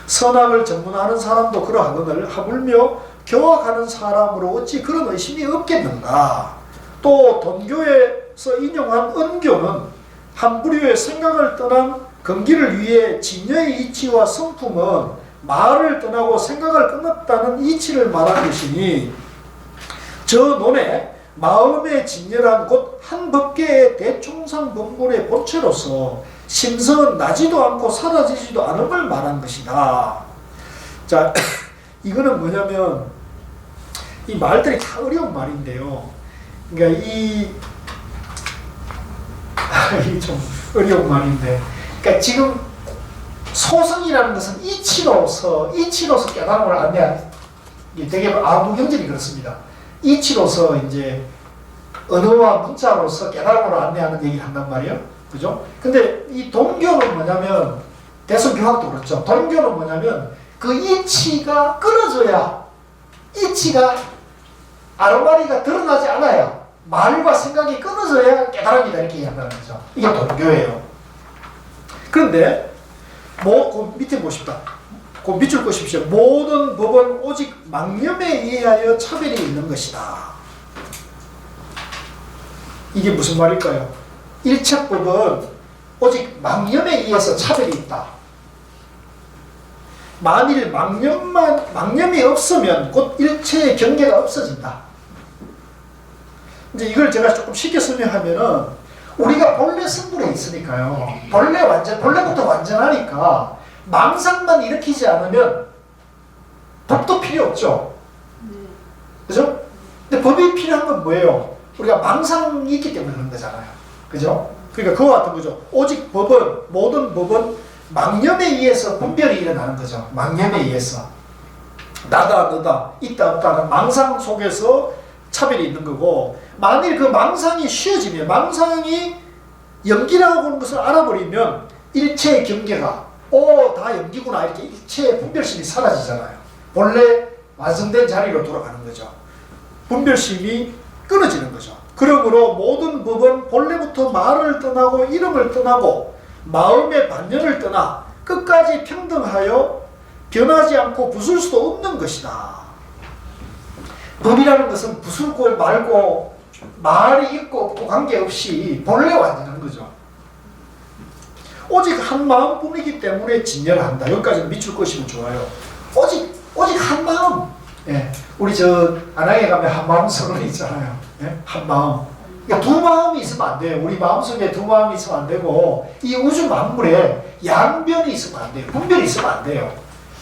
Speaker 1: 선악을 전문하는 사람도 그러하거늘 하물며 교화하는 사람으로 어찌 그런 의심이 없겠는가? 또 돈교에서 인용한 은교는 한 부류의 생각을 떠난 건기를 위해 진여의 이치와 성품은 말을 떠나고 생각을 끊었다는 이치를 말한 것이니, 저 논에 마음의 진열한 곧 한 법계의 대충상 본문의 본체로서 심성은 나지도 않고 사라지지도 않음을 말한 것이다. 자, 이거는 뭐냐면 이 말들이 다 어려운 말인데요. 그러니까 이게 좀 어려운 말인데, 그러니까 지금 소승이라는 것은 이치로서 깨달음을 안내하는, 되게 아무경전이 그렇습니다. 이치로서 이제 언어와 문자로서 깨달음으로 안내하는 얘기를 한단 말이에요. 그죠? 근데 이 동교는 뭐냐면, 대성교학도 그렇죠. 동교는 뭐냐면 그 이치가 끊어져야, 이치가 아로마리가 드러나지 않아야, 말과 생각이 끊어져야 깨달음이다 이렇게 얘기한다는 거죠. 이게 동교예요. 그런데 그 밑에 보십시다. 그 밑줄 보십시오. 모든 법은 오직 망념에 의하여 차별이 있는 것이다. 이게 무슨 말일까요? 일체법은 오직 망념에 의해서 차별이 있다. 만일 망념이 없으면 곧 일체의 경계가 없어진다. 이제 이걸 제가 조금 쉽게 설명하면은, 우리가 본래 성불에 있으니까요. 본래부터 완전하니까 망상만 일으키지 않으면 법도 필요 없죠. 그죠? 근데 법이 필요한 건 뭐예요? 우리가 망상이 있기 때문에 그런 거잖아요. 그죠? 그러니까 그와 같은 거죠. 오직 모든 법은 망념에 의해서 분별이 일어나는 거죠. 망념에 의해서. 나다, 너다, 있다, 없다는 망상 속에서 차별이 있는 거고, 만일 그 망상이 쉬어지면, 망상이 연기라고 하는 것을 알아버리면 일체의 경계가 다 연기구나 이렇게 일체의 분별심이 사라지잖아요. 본래 완성된 자리로 돌아가는 거죠. 분별심이 끊어지는 거죠. 그러므로 모든 법은 본래부터 말을 떠나고 이름을 떠나고 마음의 반열을 떠나 끝까지 평등하여 변하지 않고 부술 수도 없는 것이다. 법이라는 것은 부술고 말고, 말이 있고 없고 관계없이 본래 완전한 거죠. 오직 한 마음뿐이기 때문에 진열한다. 여기까지는 밑줄 것이면 좋아요. 오직 한 마음. 예. 우리 안양에 가면 한 마음 선언이 있잖아요. 예? 한 마음. 그러니까 두 마음이 있으면 안 돼요. 우리 마음속에 두 마음이 있으면 안 되고, 이 우주 만물에 양변이 있으면 안 돼요. 분별이 있으면 안 돼요.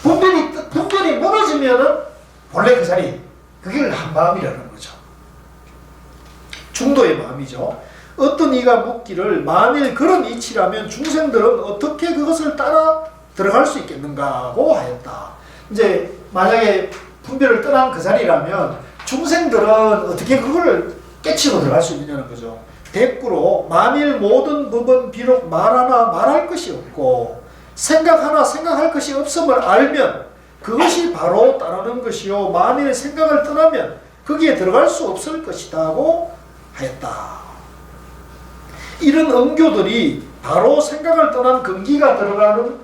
Speaker 1: 분별이 무너지면은 본래 그 자리, 그게 한 마음이라는 거죠. 중도의 마음이죠. 어떤 이가 묻기를, 만일 그런 이치라면 중생들은 어떻게 그것을 따라 들어갈 수 있겠는가고 하였다. 이제 만약에 분별을 떠난 그 자리라면 중생들은 어떻게 그걸 깨치고 들어갈 수 있느냐는 거죠. 대꾸로 만일 모든 법은 비록 말하나 말할 것이 없고 생각하나 생각할 것이 없음을 알면 그것이 바로 따르는 것이요, 만일 생각을 떠나면 거기에 들어갈 수 없을 것이다고 하였다. 이런 응교들이 바로 생각을 떠난 근기가 들어가는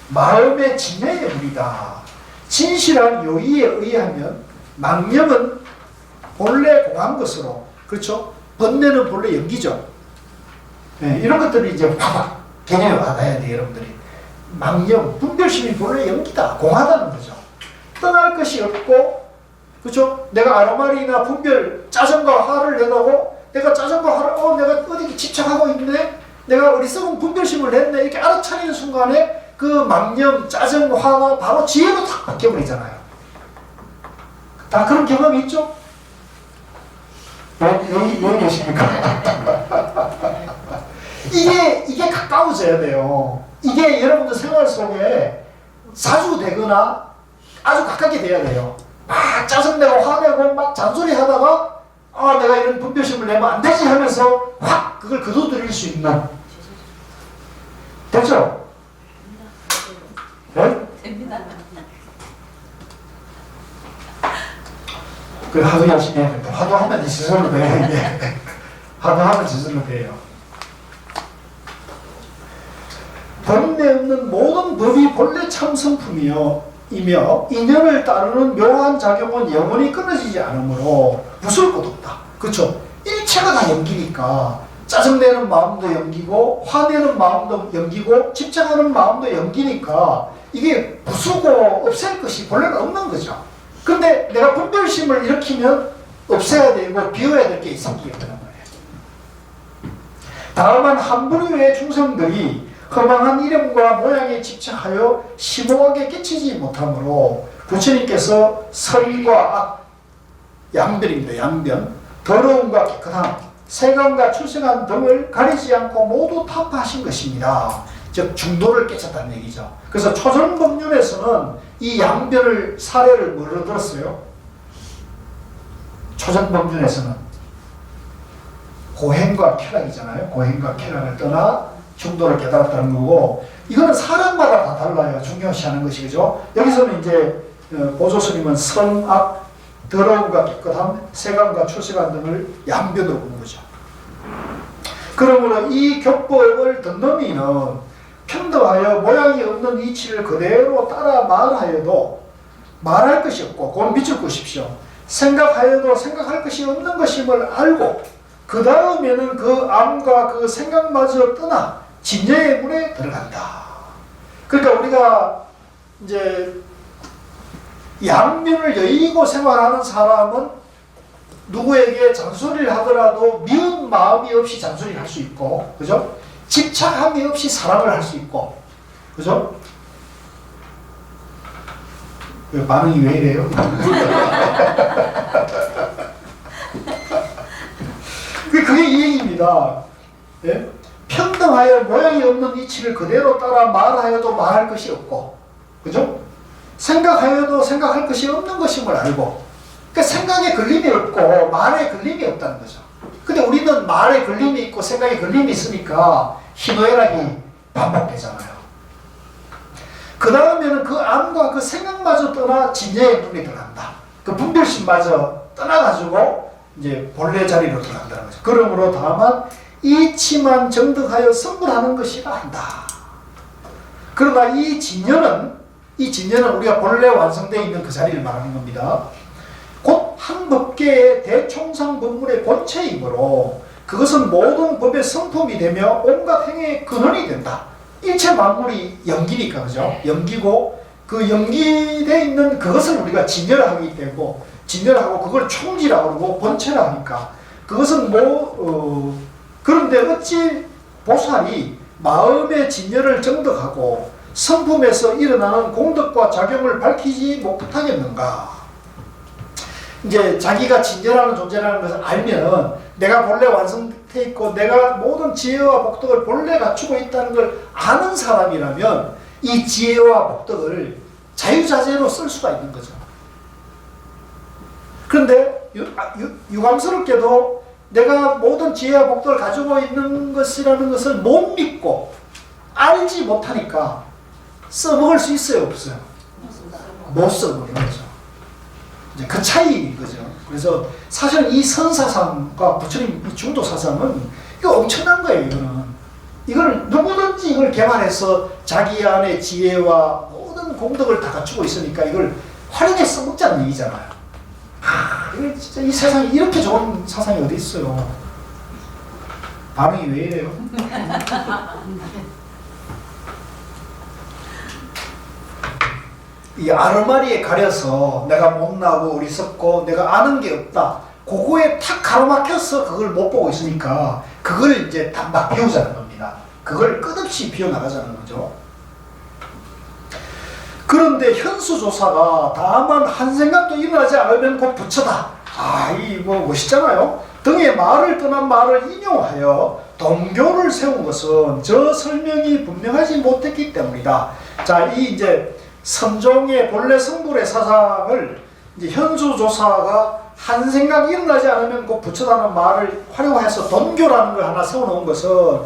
Speaker 1: 마음의 진여의 물이다. 진실한 요의에 의하면 망념은 본래 공한 것으로, 그렇죠? 번뇌는 본래 연기죠. 네, 이런 것들이 이제 확 개념에 와닿아야 돼요, 여러분들이. 망념, 분별심이 본래 연기다, 공하다는 거죠. 떠날 것이 없고, 그렇죠? 내가 아노말이나 분별, 짜증과 화를 내다고 내가 짜증과 화를 내가 어디 집착하고 있네, 내가 어리석은 분별심을 냈네, 이렇게 알아차리는 순간에 그 망념, 짜증, 화가 바로 지혜로 탁 바뀌어버리잖아요. 다 그런 경험이 있죠? 여기 계십니까? 이게 가까워져야 돼요. 이게 여러분들 생활 속에 자주 되거나 아주 가깝게 돼야 돼요. 막 짜증내고 화내고 막 잔소리 하다가 내가 이런 분별심을 내면 안 되지 하면서 확 그걸 거둬들일 수 있는. 됐죠? 네?
Speaker 2: 됩니다.
Speaker 1: 그 하도 열심히 해야 됩니다. 하도 하면 지수로 돼요, 이게. 하도 하면 지수로 돼요. 본래 없는 모든 법이 본래 참 성품이며 인연을 따르는 묘한 작용은 영원히 끊어지지 않으므로 부술 것 없다. 그렇죠? 일체가 다 연기니까 짜증내는 마음도 연기고 화내는 마음도 연기고 집착하는 마음도 연기니까 이게 부수고 없앨 것이 본래가 없는 거죠. 근데 내가 분별심을 일으키면 없애야 되고 비워야 될 게 생기게 되는 거예요. 다만 한 부류의 중생들이 허망한 이름과 모양에 집착하여 심오하게 끼치지 못하므로 부처님께서 선과 악, 양변입니다. 양변, 더러움과 깨끗함, 세간과 출생한 등을 가리지 않고 모두 타파하신 것입니다. 즉 중도를 깨쳤다는 얘기죠. 그래서 초전법륜에서는 이 양변을 사례를 뭐로 들었어요? 초전법륜에서는 고행과 쾌락이잖아요. 고행과 쾌락을 떠나 중도를 깨달았다는 거고, 이거는 사람마다 다 달라요. 중요시하는 것이, 그죠? 여기서는 이제 보조스님은 선, 악, 더러움과 깨끗함, 세간과 출세간 등을 양변으로 보는 거죠. 그러므로 이 교법을 든더미는 평등하여 모양이 없는 이치를 그대로 따라 말하여도 말할 것이 없고, 그건 믿을 것이십시오. 생각하여도 생각할 것이 없는 것임을 알고 그 다음에는 그 암과 그 생각마저 떠나 진여의 문에 들어간다. 그러니까 우리가 이제 양면을 여의고 생활하는 사람은 누구에게 잔소리를 하더라도 미운 마음이 없이 잔소리를 할 수 있고, 그죠? 집착함이 없이 사랑을 할 수 있고, 그죠? 왜 반응이 왜 이래요? 그게 이 얘기입니다. 예? 평등하여 모양이 없는 이치를 그대로 따라 말하여도 말할 것이 없고, 그죠? 생각하여도 생각할 것이 없는 것임을 알고, 그러니까 생각에 걸림이 없고 말에 걸림이 없다는 거죠. 근데 우리는 말에 걸림이 있고 생각에 걸림이 있으니까 희노애락이 반복되잖아요. 그 다음에는 그 암과 그 생각마저 떠나 진여의 눈에 들어간다. 그 분별심마저 떠나가지고 이제 본래 자리로 들어간다는 거죠. 그러므로 다만 이치만 정득하여 성불하는 것이라 한다. 그러나 이 진여는 우리가 본래 완성되어 있는 그 자리를 말하는 겁니다. 곧 한 법계의 대총상 법문의 본체이므로 그것은 모든 법의 성품이 되며 온갖 행위의 근원이 된다. 일체 만물이 연기니까, 그죠? 연기고 그 연기되어 있는 그것을 우리가 진여를 하기 때문에 진여를 하고 그걸 총지라고 그러고 본체라 하니까 그것은 그런데 어찌 보살이 마음의 진여를 정득하고 성품에서 일어나는 공덕과 작용을 밝히지 못하겠는가? 이제 자기가 진여라는 존재라는 것을 알면 내가 본래 완성되어 있고 내가 모든 지혜와 복덕을 본래 갖추고 있다는 걸 아는 사람이라면 이 지혜와 복덕을 자유자재로 쓸 수가 있는 거죠. 그런데 유감스럽게도 내가 모든 지혜와 복덕을 가지고 있는 것이라는 것을 못 믿고 알지 못하니까 써먹을 수 있어요, 없어요? 못 써먹는 거죠. 이제 그 차이인 거죠. 그래서 사실은 이 선사상과 부처님 이 중도사상은 이거 엄청난 거예요, 이거는. 이걸 누구든지 이걸 개발해서 자기 안에 지혜와 모든 공덕을 다 갖추고 있으니까 이걸 활용해 써먹자는 얘기잖아요. 이거 진짜 이 세상에 이렇게 좋은 사상이 어디 있어요? 반응이 왜 이래요? 이 아르마리에 가려서 내가 못나고 어리석고 내가 아는 게 없다. 그거에 탁 가로막혀서 그걸 못 보고 있으니까 그걸 이제 단박 비우자는 겁니다. 그걸 끝없이 비워나가자는 거죠. 그런데 현수조사가 다만 한 생각도 일어나지 않으면 곧 부처다. 이 뭐 멋있잖아요. 등의 말을 떠난 말을 인용하여 동교를 세운 것은 저 설명이 분명하지 못했기 때문이다. 자, 이 이제 선종의 본래 성불의 사상을 이제 현수조사가 한 생각이 일어나지 않으면 곧 부처다는 말을 활용해서 동교라는 걸 하나 세워놓은 것은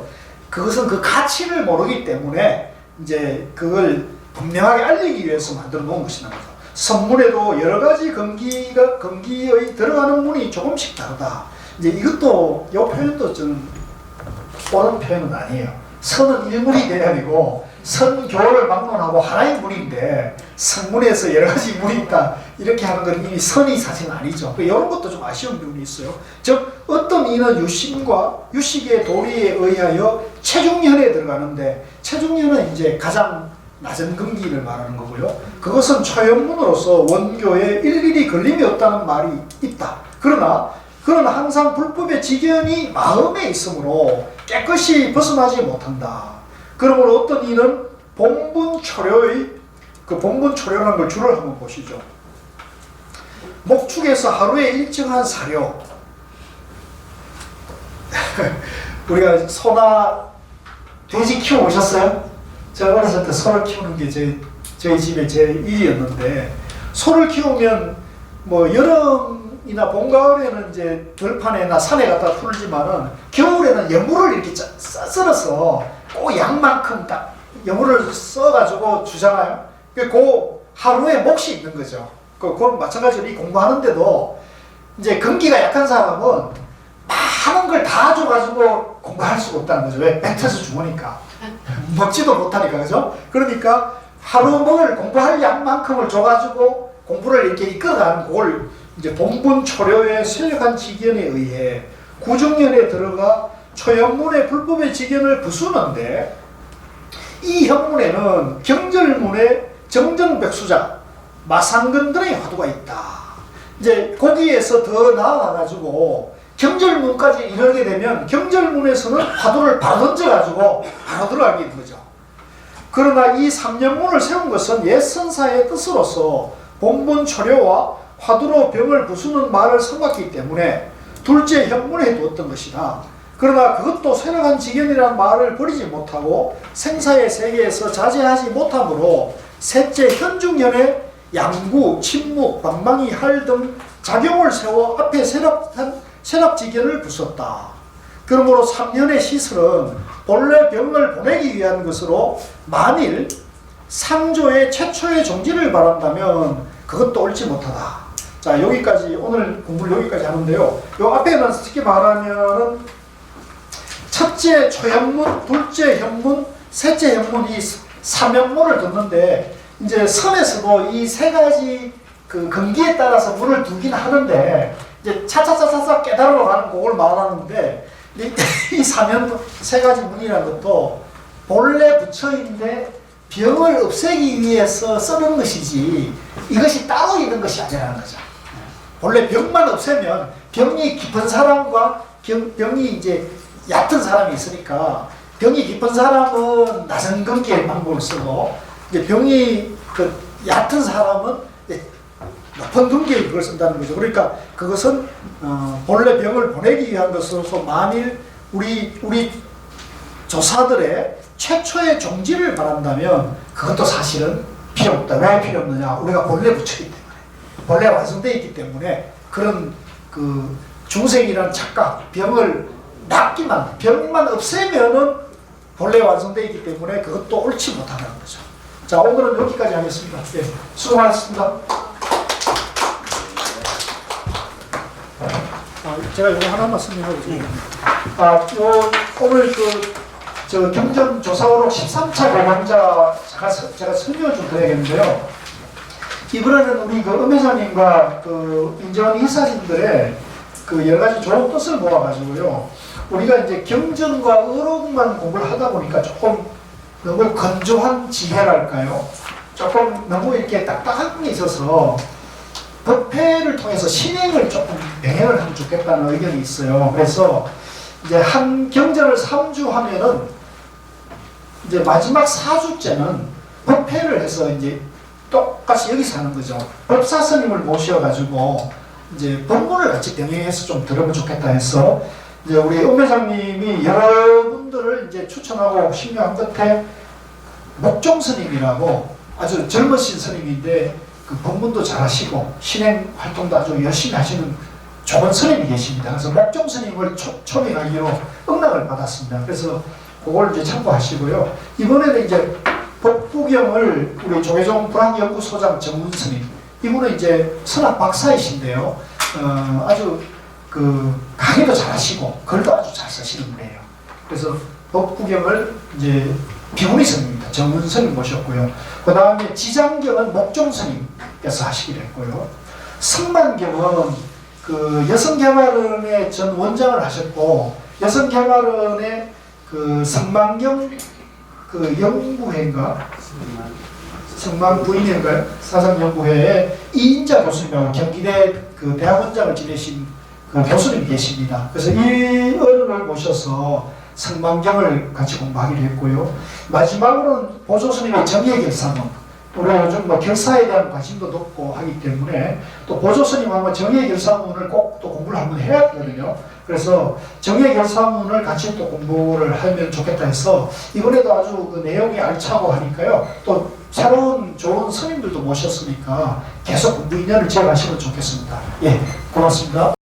Speaker 1: 그것은 그 가치를 모르기 때문에 이제 그걸 분명하게 알리기 위해서 만들어 놓은 것이라는 거죠. 선문에도 여러 가지 건기의 들어가는 문이 조금씩 다르다. 이제 이것도 이 표현도 좀 옳은 표현은 아니에요. 선은 일문이 돼야 되고 선교를 막론하고 하나의 문인데 선문에서 여러 가지 문이 있다 이렇게 하는 건 이미 선이 사실은 아니죠. 이런 것도 좀 아쉬운 부분이 있어요. 즉 어떤 이는 유심과 유식의 도리에 의하여 체중현에 들어가는데 체중현은 이제 가장 낮은 근기를 말하는 거고요. 그것은 초연문으로서 원교에 일일이 걸림이 없다는 말이 있다. 그러나 항상 불법의 지견이 마음에 있으므로 깨끗이 벗어나지 못한다. 그러므로 어떤 이는 본분초려의 그 본분초려라는 걸 줄을 한번 보시죠. 목축에서 하루에 일정한 사료. 우리가 소나 돼지 키워보셨어요? 제가 어렸을 때 소를 키우는 게 저희 집에 제 일이었는데, 소를 키우면 뭐 여름이나 봄, 가을에는 이제 들판에나 산에 갖다 풀지만은 겨울에는 여물을 이렇게 썰어서 그 양만큼 딱 여물을 써가지고 주잖아요. 그 하루에 몫이 있는 거죠. 그건 마찬가지로 이 공부하는데도 이제 근기가 약한 사람은 많은 걸 다 줘가지고 공부할 수가 없다는 거죠. 왜? 뱉어서 죽으니까. 먹지도 못하니까, 그죠? 그러니까 하루 먹을 공부할 양만큼을 줘가지고 공부를 이렇게 이끌어가는 그걸 이제 본분초려의 세력한 지견에 의해 구중년에 들어가 초현문의 불법의 지견을 부수는데, 이 현문에는 경절문에 정정백수자 마상근들의 화두가 있다. 이제 거기에서 더 나아가가지고 경절문까지 이르게 되면 경절문에서는 화두를 바로 던져가지고 바로 들어가게 되는 거죠. 그러나 이 삼년문을 세운 것은 옛 선사의 뜻으로서 본분 초려와 화두로 병을 부수는 말을 삼았기 때문에 둘째 현문에 두었던 것이다. 그러나 그것도 세력한 지견이라는 말을 버리지 못하고 생사의 세계에서 자제하지 못하므로 셋째 현중현에 양구, 침묵, 방망이, 할 등 작용을 세워 앞에 세락지견을 부쉈다. 그러므로 3년의 시설은 본래 병을 보내기 위한 것으로 만일 상조의 최초의 종지를 바란다면 그것도 옳지 못하다. 자, 여기까지 오늘 공부를 여기까지 하는데요. 요 앞에는 특히 말하면은 첫째 초현문, 둘째 현문, 셋째 현문 이 3현문을 듣는데 이제 선에서도 이 세 가지 그 근기에 따라서 문을 두긴 하는데 이제 차차차차차 깨달으러 가는 그걸 말하는데 이 사면 세 가지 문이라는 것도 본래 부처인데 병을 없애기 위해서 쓰는 것이지 이것이 따로 있는 것이 아니라는 거죠. 본래 병만 없애면 병이 깊은 사람과 병이 이제 얕은 사람이 있으니까 병이 깊은 사람은 낮은 근기의 방법을 쓰고 이제 병이 그 얕은 사람은 높은 근기의 그걸 쓴다는 거죠. 그러니까 그것은 본래 병을 보내기 위한 것으로서 만일 우리 조사들의 최초의 종지를 바란다면 그것도 사실은 필요 없다. 왜 필요 없느냐? 우리가 본래 부처이기 때문에 본래 완성되어 있기 때문에 그런 그 중생이라는 착각, 병을 낫기만 병만 없애면은 본래 완성되어 있기 때문에 그것도 옳지 못하는 거죠. 자, 오늘은 여기까지 하겠습니다. 예, 수고 많으셨습니다. 제가 이거 하나만 설명하고 오늘 그 저 경전조사오록 13차 고강자 제가 설명을 좀 드려야겠는데요. 이번에는 우리 그 음회장님과 그 인재원 이사님들의 그 여러 가지 좋은 뜻을 모아가지고요. 우리가 이제 경전과 의록만 공부를 하다 보니까 조금 너무 건조한 지혜랄까요? 조금 너무 이렇게 딱딱한 게 있어서 법회를 통해서 신행을 조금 병행을 하면 좋겠다는 의견이 있어요. 그래서 이제 한 경전을 3주 하면은 이제 마지막 4주째는 법회를 해서 이제 똑같이 여기서 하는 거죠. 법사 스님을 모셔가지고 이제 법문을 같이 병행해서 좀 들으면 좋겠다 해서 이제 우리 음회장님이 여러분들을 이제 추천하고 신명한 끝에 목종 스님이라고 아주 젊으신 스님인데 그 법문도 잘하시고 신행 활동도 아주 열심히 하시는 좋은 스님이 계십니다. 그래서 목종 스님을 초빙하기로 응낙을 받았습니다. 그래서 그걸 이제 참고하시고요. 이번에는 이제 법구경을 우리 조계종 불학연구소장 정문 스님, 이분은 이제 선학 박사이신데요. 아주 그 강의도 잘하시고 글도 아주 잘 쓰시는 분이에요. 그래서 법구경을 이제 비구니 스님입니다. 정문 스님 모셨고요. 그 다음에 지장경은 목종 스님께서 하시기로 했고요. 성만경은 그 여성개발원의 전 원장을 하셨고 여성개발원의 그 성만경 그 연구회인가? 성만 부인인가요? 사상연구회에 이인자 교수님하고 경기대 그 대학원장을 지내신 그 교수님이 계십니다. 그래서 이 어른을 모셔서 성만경을 같이 공부하기로 했고요. 마지막으로는 보조스님의 정예결사문. 우리가 요즘 뭐 결사에 대한 관심도 높고 하기 때문에 또 보조스님하고 정예결사문을 꼭 또 공부를 한번 해야 되거든요. 그래서 정예결사문을 같이 또 공부를 하면 좋겠다 해서 이번에도 아주 그 내용이 알차고 하니까요. 또 새로운 좋은 스님들도 모셨으니까 계속 공부 인연을 지어가시면 좋겠습니다. 예, 고맙습니다.